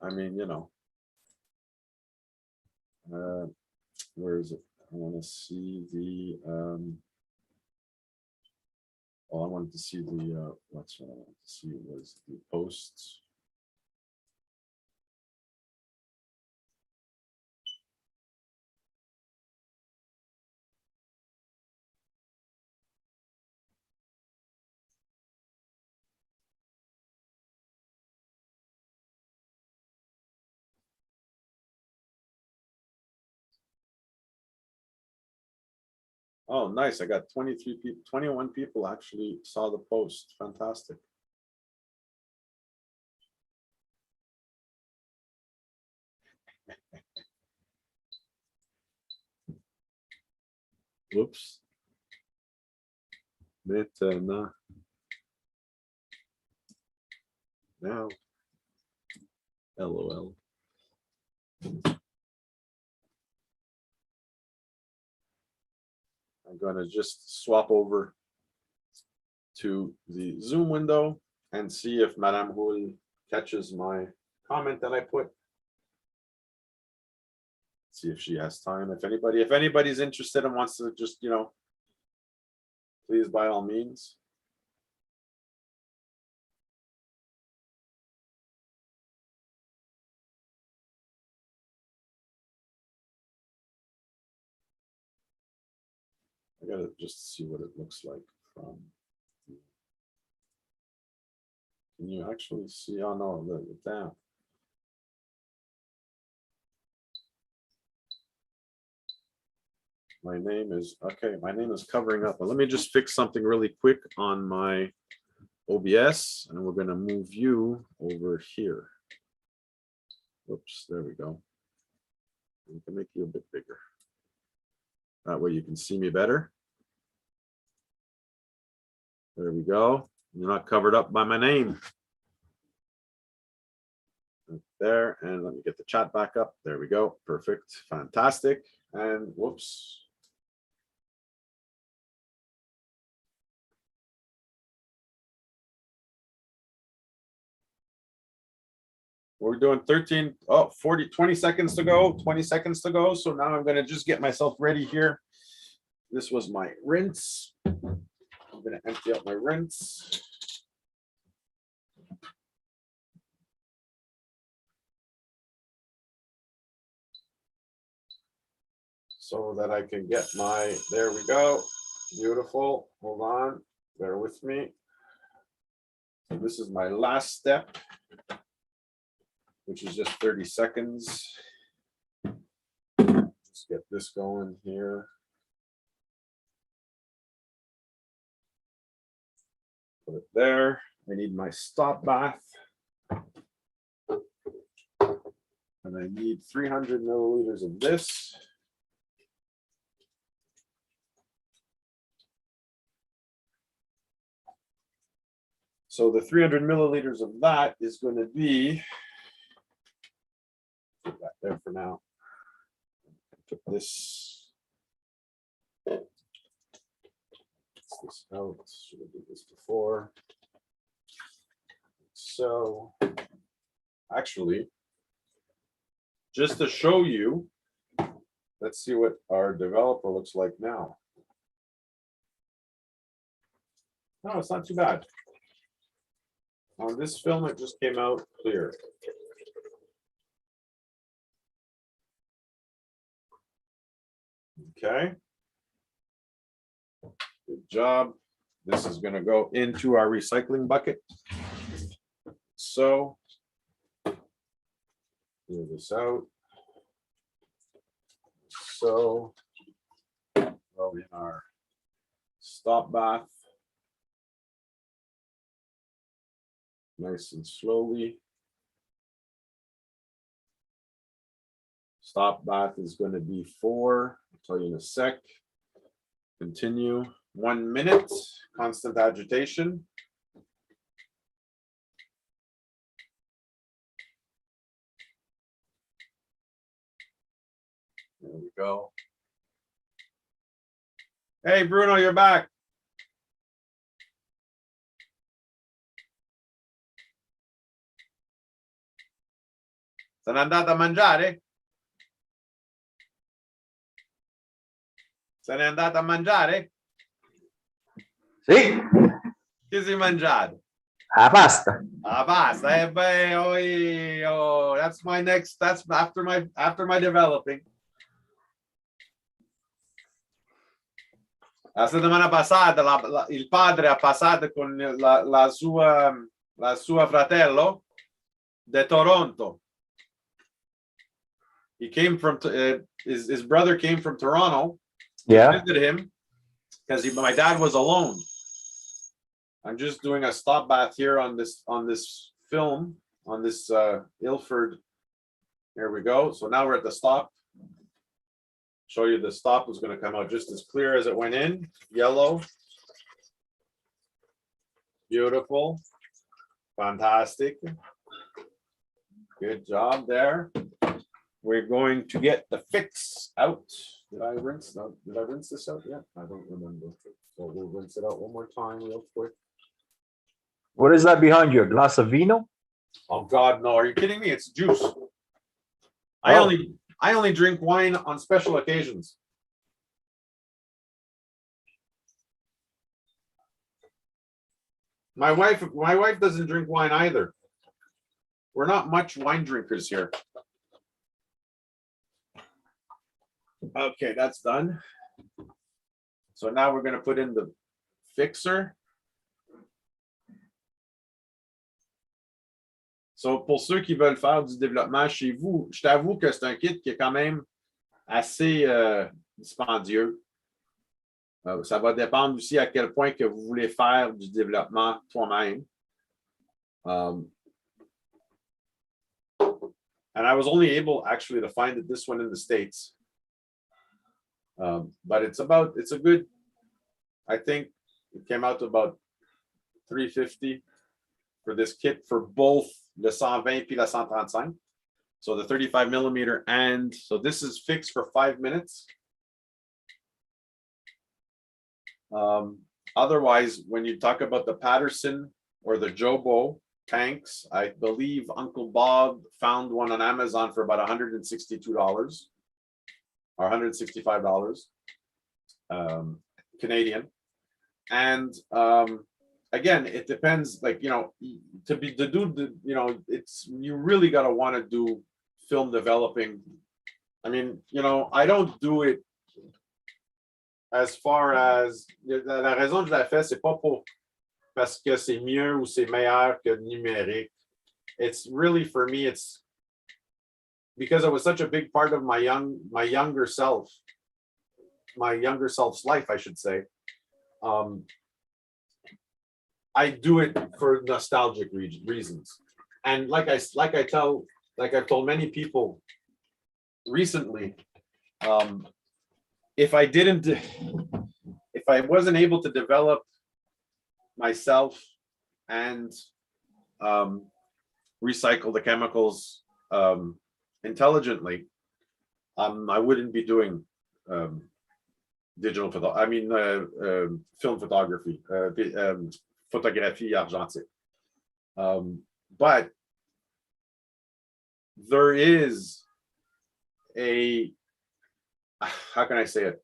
I mean, you know. Where is it? I want to see the oh, I wanted to see the what's what I wanted to see was the posts. Oh, nice. I got 23 people, 21 people actually saw the post. Fantastic. Whoops. Maintenant. Now. LOL. I'm gonna just swap over to the Zoom window and see if Madame Houle catches my comment that I put. See if she has time. If anybody's interested and wants to just, please by all means. I gotta just see what it looks like from. Can you actually see? Oh no, damn. My name is covering up, but let me just fix something really quick on my OBS, and we're gonna move you over here. Whoops, there we go. We can make you a bit bigger. That way you can see me better. There we go. You're not covered up by my name. Right there, and let me get the chat back up. There we go. Perfect. Fantastic. And whoops. We're doing 20 seconds to go, 20 seconds to go. So now I'm going to just get myself ready here. This was my rinse. I'm going to empty out my rinse. So that I can get there we go. Beautiful. Hold on. Bear with me. So this is my last step, which is just 30 seconds. Let's get this going here. Put it there. I need my stop bath. And I need 300 milliliters of this. So the 300 milliliters of that is going to be, put that there for now. Put this out. Should have did this before. So actually, just to show you, let's see what our developer looks like now. No, it's not too bad. On this film, it just came out clear. Okay. Good job. This is going to go into our recycling bucket. So, clear this out. So, throw in our stop bath. Nice and slowly. Stop bath is going to be 4. I'll tell you in a sec. Continue 1 minute, constant agitation. There we go. Hey, Bruno, you're back. Se n'è andata a mangiare? Se n'è andata a mangiare? Sì, Che si è mangiato? la pasta. Ah, basta. That's my next. That's after my developing. La settimana passata il padre ha passato con la sua fratello de Toronto. He came from his brother came from Toronto. Yeah. Visited him because my dad was alone. I'm just doing a stop bath here on this film on this Ilford. Here we go. So now we're at the stop. Show you the stop is going to come out just as clear as it went in. Yellow. Beautiful. Fantastic. Good job there. we're going to get the fix out. Did I rinse this out yet? I don't remember. So we'll rinse it out one more time real quick. What is that behind you? A glass of vino? Oh God, no! Are you kidding me? It's juice. I only drink wine on special occasions. My wife doesn't drink wine either. We're not much wine drinkers here. Okay, that's done. So now we're going to put in the fixer. So pour ceux qui veulent faire du développement chez vous, je t'avoue que c'est un kit qui est quand même assez dispendieux. Ça va dépendre aussi à quel point que vous voulez faire du développement toi-même. And I was only able actually to find this one in the States. But it's a good, I think it came out to about $350 for this kit for both the 120 puis la 135. So the 35 millimeter, and so this is fixed for 5 minutes. Otherwise, when you talk about the Patterson or the Jobo tanks, I believe Uncle Bob found one on Amazon for about $162 or $165 Canadian. And again, it depends, like, you know, you really got to want to do film developing. I mean, you know, I don't do it as far as la raison que je la fais, c'est pas pour parce que c'est mieux ou c'est meilleur que numérique. It's really, for me, it's because it was such a big part of my younger self's life, I should say. I do it for nostalgic reasons. And like I've told many people recently, if I wasn't able to develop myself and recycle the chemicals intelligently, I wouldn't be doing film photography, photographie argentique. But there is how can I say it?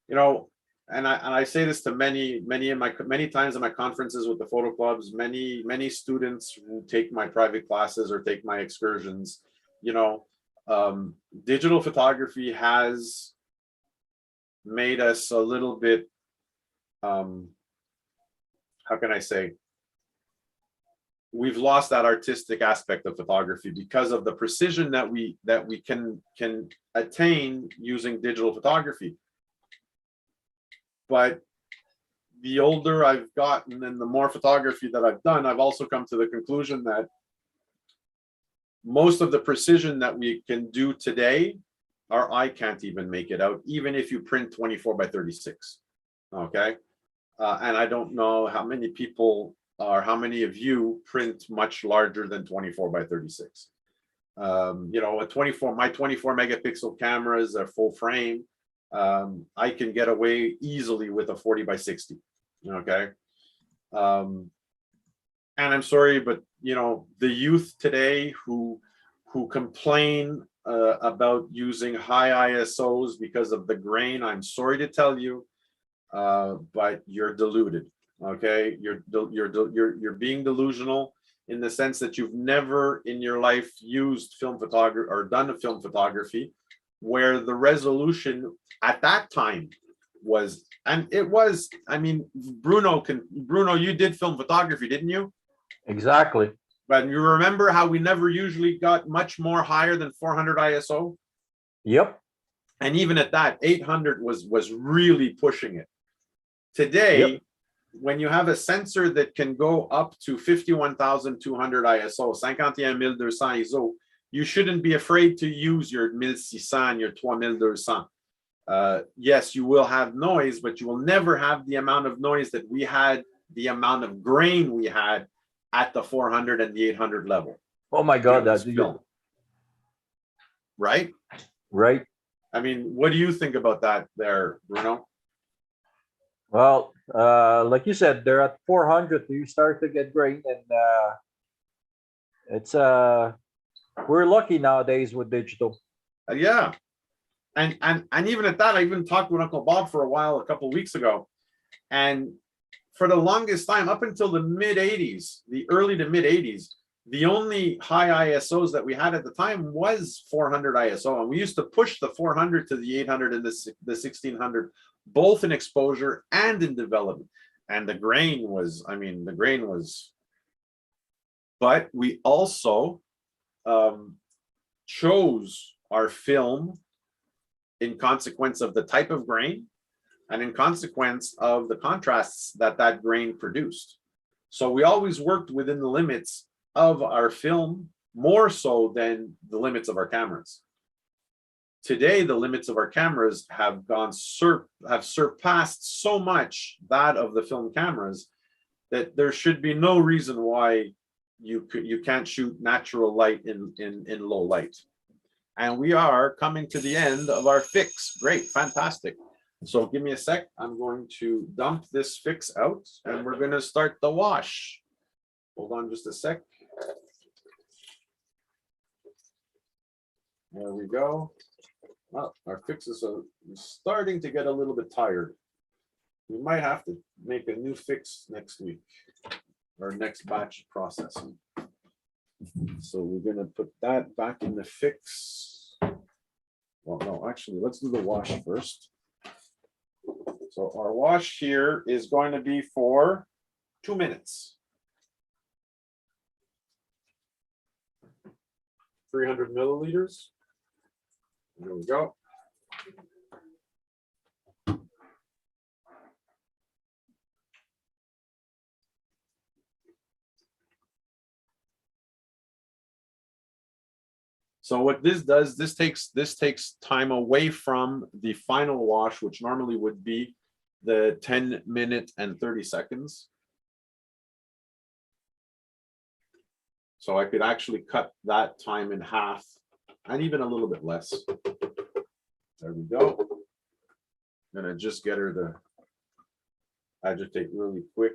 You know, and I say this to many times in my conferences with the photo clubs, many students who take my private classes or take my excursions, you know, digital photography has made us a little bit, how can I say, we've lost that artistic aspect of photography because of the precision that we can attain using digital photography. But the older I've gotten and the more photography that I've done, I've also come to the conclusion that most of the precision that we can do today, our eye can't even make it out, even if you print 24x36. Okay. And I don't know how many people or how many of you print much larger than 24x36. You know, my 24 megapixel cameras are full frame. I can get away easily with a 40x60. Okay. And I'm sorry, but you know, the youth today who complain about using high ISOs because of the grain, I'm sorry to tell you, but you're deluded. Okay, you're being delusional in the sense that you've never in your life used film photography or done a film photography where the resolution at that time was, and it was, I mean, Bruno, you did film photography, didn't you? Exactly. But you remember how we never usually got much more higher than 400 ISO? Yep. And even at that, 800 was really pushing it. Today, yep, when you have a sensor that can go up to 51,200 ISO, 51,200 ISO, you shouldn't be afraid to use your 1600, your 3200. Yes, you will have noise, but you will never have the amount of noise that we had, the amount of grain we had at the 400 and the 800 level. Oh my God, that's right? Right. I mean, what do you think about that there, Bruno? Well, like you said, they're at 400. You start to get grain, and it's we're lucky nowadays with digital. Yeah. And even at that, I even talked with Uncle Bob for a while a couple of weeks ago. And for the longest time, up until the mid 80s, the early to mid 80s, the only high ISOs that we had at the time was 400 ISO. And we used to push the 400 to the 800 and the 1600, both in exposure and in development. And the grain was, I mean, the grain was, but we also chose our film in consequence of the type of grain and in consequence of the contrasts that that grain produced. So we always worked within the limits of our film more so than the limits of our cameras. Today, the limits of our cameras have surpassed so much that of the film cameras that there should be no reason why you can't shoot natural light in low light. And we are coming to the end of our fix. Great, fantastic. So give me a sec. I'm going to dump this fix out and we're going to start the wash. Hold on just a sec. There we go. Well, our fixes are starting to get a little bit tired. We might have to make a new fix next week or next batch processing. So we're going to put that back in the fix. Well, no, actually, let's do the wash first. So our wash here is going to be for 2 minutes. 300 milliliters. There we go. So what this does, this takes time away from the final wash, which normally would be the 10 minute and 30 seconds. So I could actually cut that time in half and even a little bit less. There we go. I'm gonna just get her to agitate really quick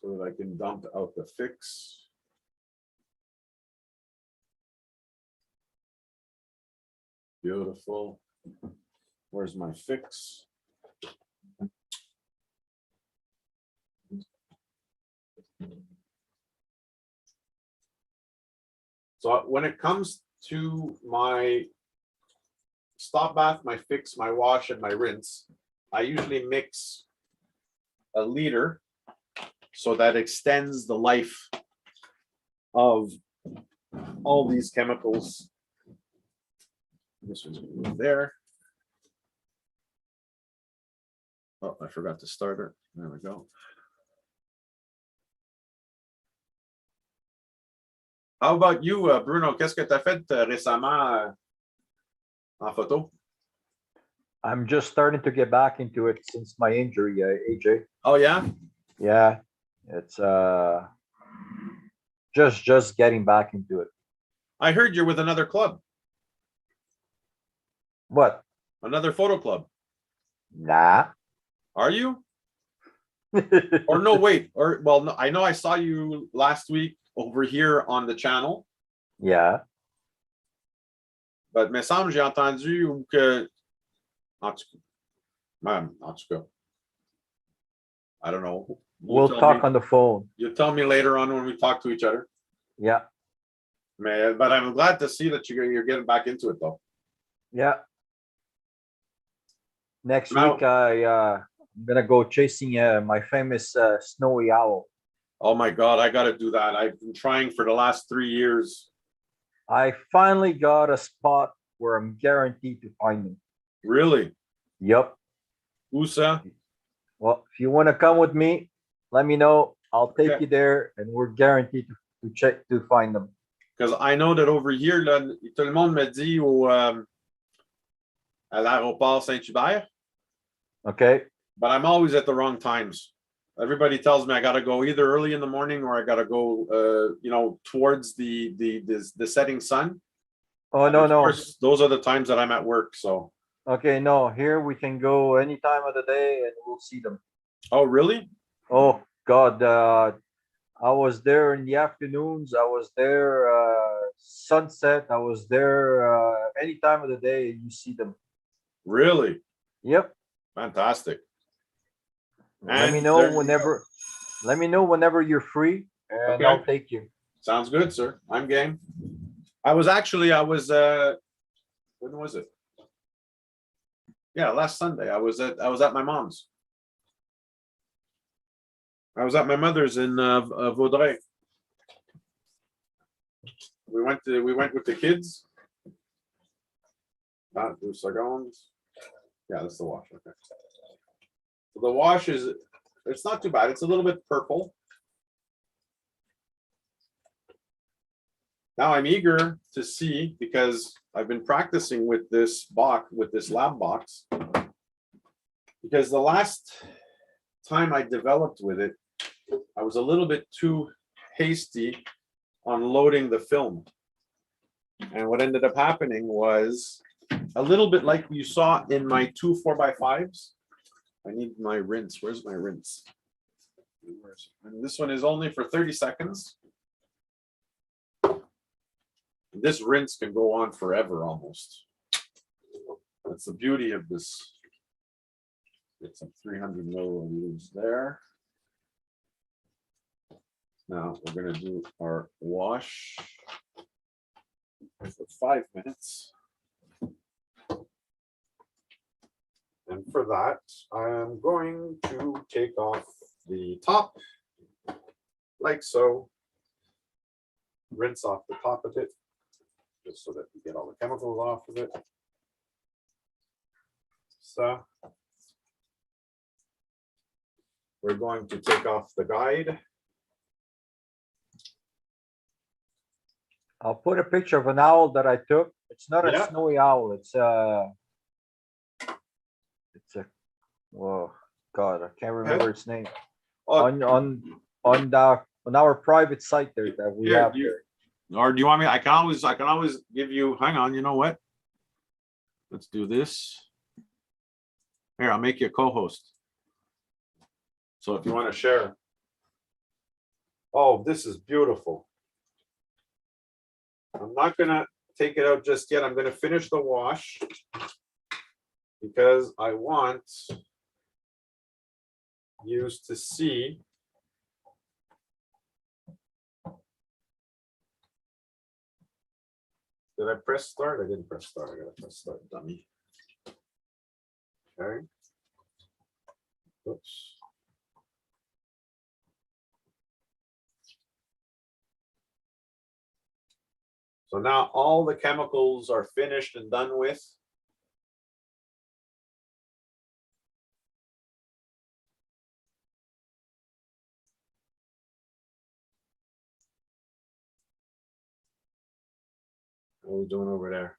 so that I can dump out the fix. Beautiful. Where's my fix? So when it comes to my stop bath, my fix, my wash, and my rinse, I usually mix a liter so that extends the life of all these chemicals. This one's going to go there. Oh, I forgot to start her. There we go. How about you, Bruno? Qu'est-ce que tu as fait récemment en photo? I'm just starting to get back into it since my injury, AJ. Oh, yeah? Yeah, it's just getting back into it. I heard you're with another club, What? another photo club. Nah. Are you? Or no, wait. Or well, no, I know I saw you last week over here on the channel. Yeah. But me semble j'ai entendu que en tout cas, I don't know. We'll talk on the phone. You tell me later on when we talk to each other. Yeah. But I'm glad to see that you're getting back into it though. Yeah. Next Now- week, I'm gonna go chasing my famous snowy owl. Oh my God, I got to do that. I've been trying for the last 3 years. I finally got a spot where I'm guaranteed to find them. Really? Yep. Usa? Well, if you want to come with me, let me know. I'll take Okay. you there, and we're guaranteed to check to find them. Because I know that over here, là, tout le monde me dit à l'aéroport Saint-Hubert, Okay. but I'm always at the wrong times. Everybody tells me I got to go either early in the morning or I got to go, towards the setting sun. Oh, And no, of no. course, those are the times that I'm at work, so. Okay, no, here we can go any time of the day and we'll see them. Oh, really? Oh, God, I was there in the afternoons. I was there, sunset. I was there, any time of the day you see them. Really? Yep. Fantastic. Let me And know there you go. whenever, let me know whenever you're free and Okay. I'll take you. Sounds good, sir. I'm game. I was, when was it? Yeah, last Sunday. I was at my mom's. I was at my mother's in Vaudreuil. We went with the kids. Not 2 seconds. Yeah, that's the wash. Okay. So the wash it's not too bad. It's a little bit purple. Now I'm eager to see, because I've been practicing with this lab box, because the last time I developed with it, I was a little bit too hasty on loading the film. And what ended up happening was a little bit like you saw in my 2 4x5s. I need my rinse. Where's my rinse? And this one is only for 30 seconds. This rinse can go on forever almost. That's the beauty of this. Get some 300 milliliters there. Now we're going to do our wash for 5 minutes. And for that, I'm going to take off the top, like so. Rinse off the top of it, just so that we get all the chemicals off of it. So we're going to take off the guide. I'll put a picture of an owl that I took. It's not Yeah. a snowy owl. It's a, whoa, God, I can't remember its name. Oh, On our private site there that we yeah, have here. or do you want me? I can always give you. Hang on. You know what? Let's do this. Here, I'll make you a co-host. So if you want to share. Oh, this is beautiful. I'm not gonna take it out just yet. I'm gonna finish the wash because I want you to see. Did I press start? I didn't press start. I gotta press start, dummy. Okay. Oops. So now all the chemicals are finished and done with. What are we doing over there?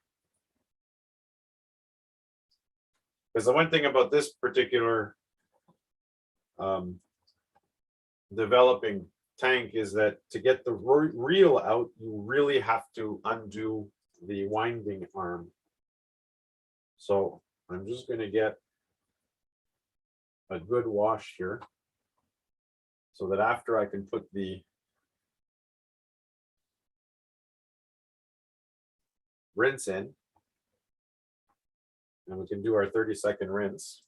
Because the one thing about this particular developing tank is that to get the reel out, you really have to undo the winding arm. So I'm just going to get a good wash here so that after I can put the rinse in, and we can do our 30-second rinse.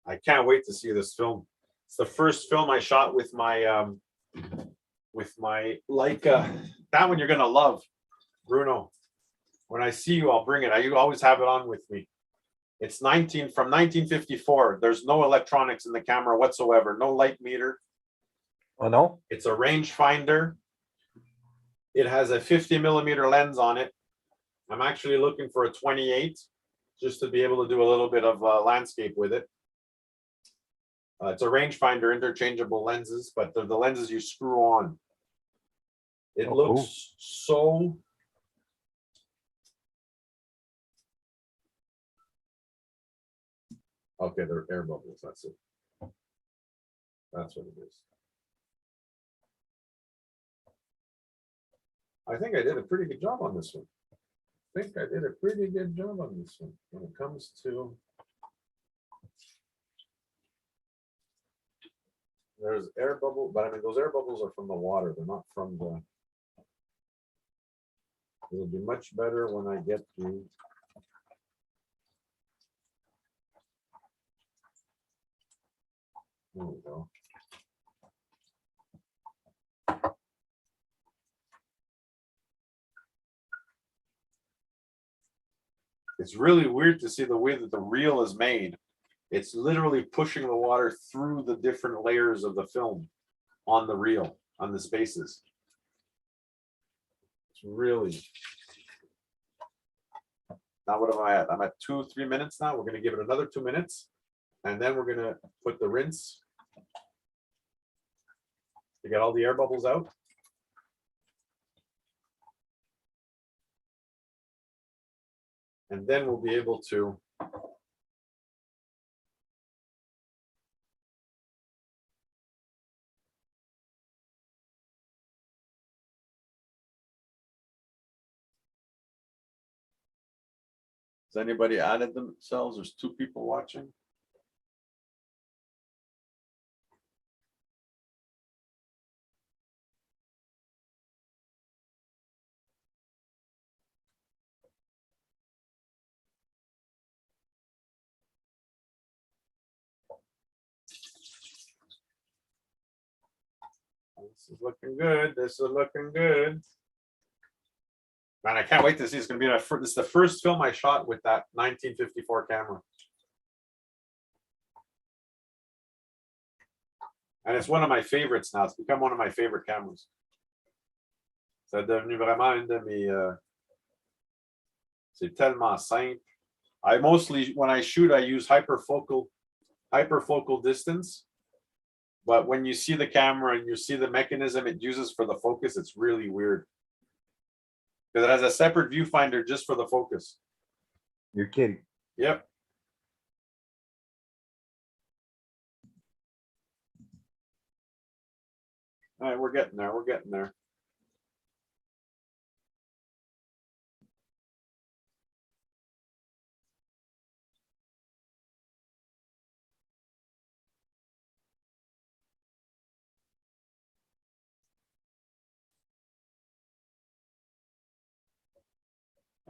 I can't wait to see this film. It's the first film I shot with my Leica. That one you're gonna love, Bruno. When I see you, I'll bring it. I always have it on with me. It's from 1954. There's no electronics in the camera whatsoever. No light meter. Oh no? It's a rangefinder. It has a 50 millimeter lens on it. I'm actually looking for a 28 just to be able to do a little bit of landscape with it. It's a rangefinder, interchangeable lenses, but the lenses you screw on. It Oh, looks cool. so. Okay, they're air bubbles. That's it. That's what it is. I think I did a pretty good job on this one. I think I did a pretty good job on this one when it comes to. There's air bubble, but I mean, those air bubbles are from the water. They're not from the. It'll be much better when I get the. There we go. It's really weird to see the way that the reel is made. It's literally pushing the water through the different layers of the film on the reel, on the spaces. It's really. Now what am I at? I'm at 2-3 minutes now. We're going to give it another 2 minutes. And then we're going to put the rinse to get all the air bubbles out. And then we'll be able to Has anybody added themselves? There's 2 people watching. This is looking good. This is looking good. Man, I can't wait to see. It's going to be this is the first film I shot with that 1954 camera. And it's one of my favorites now. It's become one of my favorite cameras. C'est devenu vraiment une de mes. C'est tellement simple. I mostly, when I shoot, I use hyperfocal distance. But when you see the camera and you see the mechanism it uses for the focus, it's really weird. Because it has a separate viewfinder just for the focus. You're kidding. Yep. All right, we're getting there. We're getting there.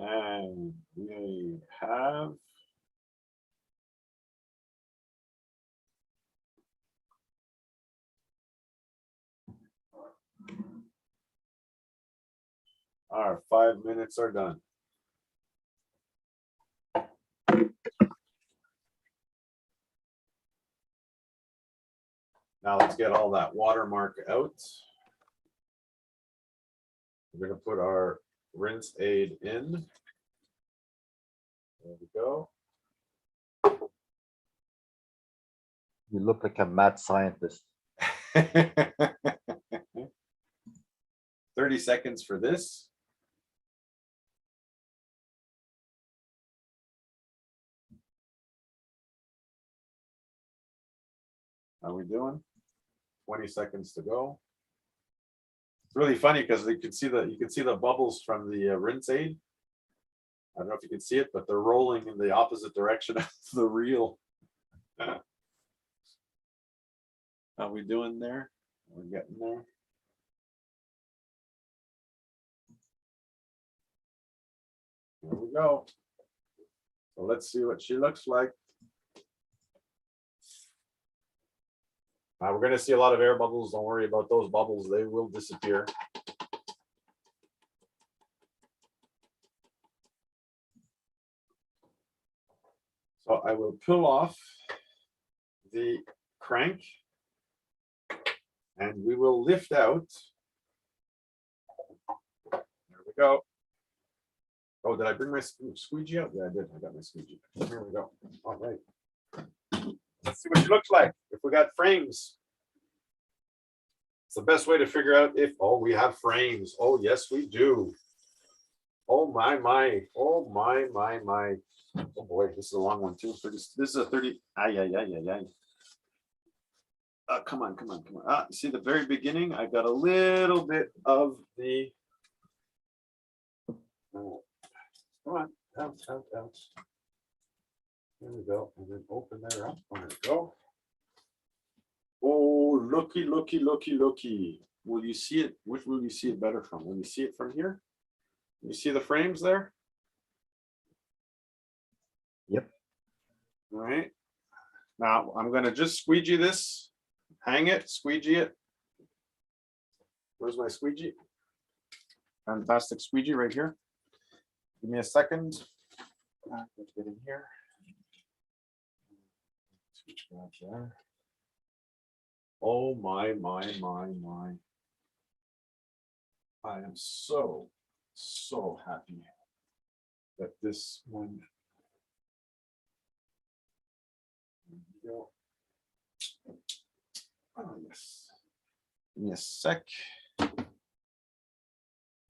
And we have our 5 minutes are done. Now let's get all that watermark out. We're going to put our rinse aid in. There we go. You look like a mad scientist. 30 seconds for this. How are we doing? 20 seconds to go. It's really funny because you can see the bubbles from the rinse aid. I don't know if you can see it, but they're rolling in the opposite direction of the reel. How are we doing there? We're getting there. There we go. So let's see what she looks like. We're going to see a lot of air bubbles. Don't worry about those bubbles. They will disappear. So I will pull off the crank and we will lift out. There we go. Oh, did I bring my squeegee out? Yeah, I did. I got my squeegee. Here we go. All right. Let's see what she looks like. If we got frames. It's the best way to figure out if, oh, we have frames. Oh, yes, we do. Oh, my. Oh, my. Oh, boy, this is a long one, too. This is a 30. Come on, come on, come on. See the very beginning, I got a little bit of the. Come on, out. There we go, and then open there up. There we go. Oh, looky. Will you see it? Which will you see it better from? Will you see it from here? You see the frames there? Yep. All right. Now I'm gonna just squeegee this, hang it, squeegee it. Where's my squeegee? Fantastic squeegee right here. Give me a second. Let's get in here. Switch that there. Oh my. I am so happy that this one. Go. Oh yes. Give me a sec.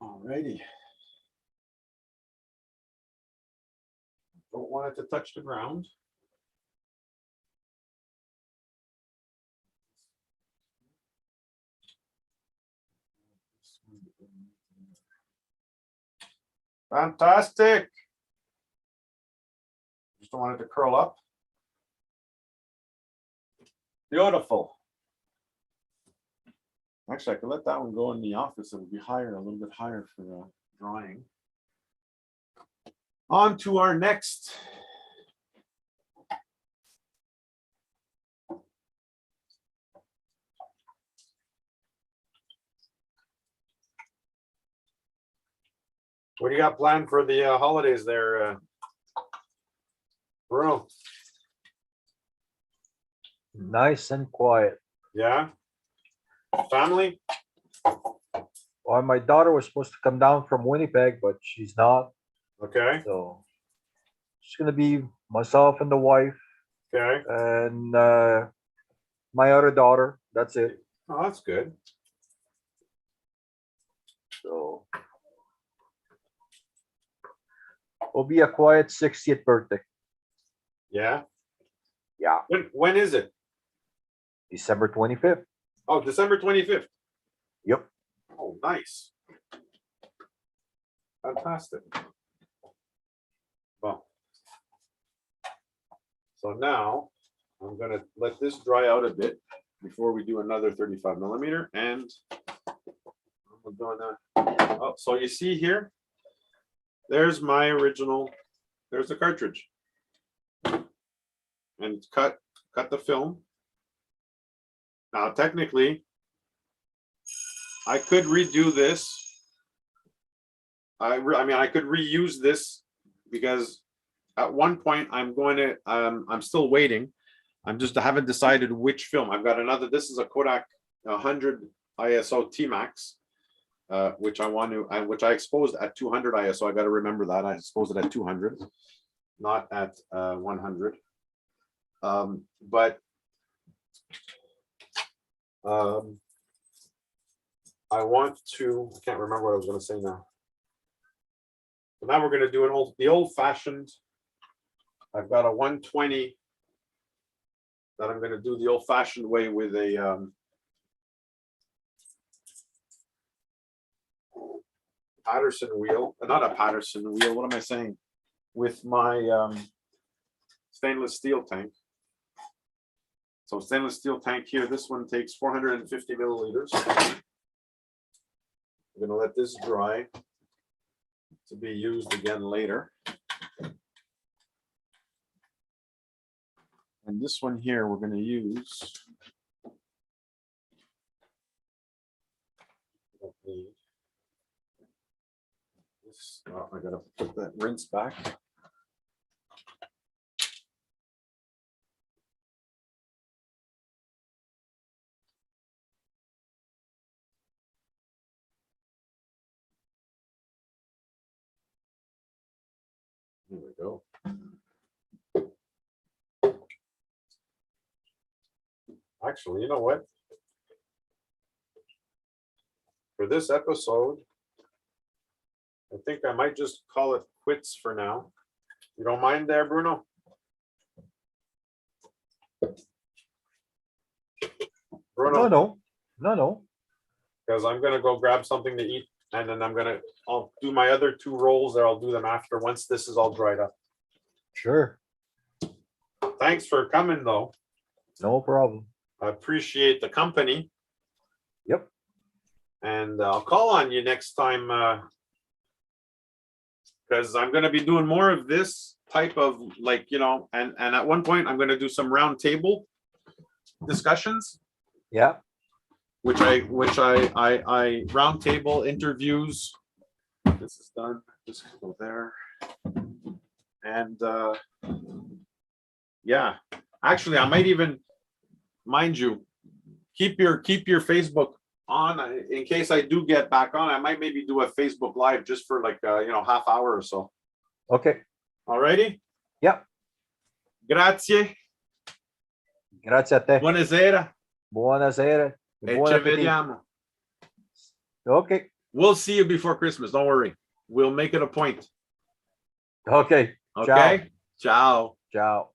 Alrighty. Don't want it to touch the ground. Fantastic. Just don't want it to curl up. Beautiful. Actually, I could let that one go in the office. It would be higher, a little bit higher for drawing. On to our next. What do you got planned for the holidays there, Bruno? Nice and quiet. Yeah. Family? Well, my daughter was supposed to come down from Winnipeg, but she's not. Okay. So it's gonna be myself and the wife Okay. and my other daughter. That's it. Oh, that's good. So it'll be a quiet 60th birthday. Yeah. Yeah, When is it? December 25th. Oh, December 25th. Yep. Oh, nice. Fantastic. Well, so now I'm gonna let this dry out a bit before we do another 35 millimeter, and I'm doing that. Oh, so you see here, there's my original. There's the cartridge, and cut the film. Now, technically, I could redo this. I mean, I could reuse this because at one point I'm going to, I'm still waiting. I haven't decided which film. I've got another, this is a Kodak 100 ISO T-Max, which I want to, which I exposed at 200 ISO. I got to remember that. I exposed it at 200, not at 100. I want to, I can't remember what I was going to say now. So now we're going to do the old fashioned. I've got a 120 that I'm going to do the old fashioned way with a Patterson wheel, not a Patterson wheel. What am I saying? With my stainless steel tank. So stainless steel tank here. This one takes 450 milliliters. I'm going to let this dry to be used again later. And this one here, we're going to use. Don't need this. Oh, I got to put that rinse back. There we go. Actually, you know what? For this episode, I think I might just call it quits for now. You don't mind there, Bruno? Bruno, No. because I'm gonna go grab something to eat, and then I'll do my other 2 rolls, or I'll do them after, once this is all dried up. Sure. Thanks for coming, though. No problem. I appreciate the company. Yep. And I'll call on you next time, because I'm gonna be doing more of this type of, like, and at one point I'm gonna do some round table discussions, Yeah. which I round table interviews. This is done. Just go there. And yeah, actually, I might even, mind you, keep your Facebook on, in case I do get back on. I might maybe do a Facebook Live just for like half hour or so. Okay. Alrighty. Yep. Grazie. Grazie a te. Buonasera. Buonasera. E Buon ci appetit. vediamo. Okay. We'll see you before Christmas. Don't worry. We'll make it a point. Okay. Okay. Ciao. Ciao.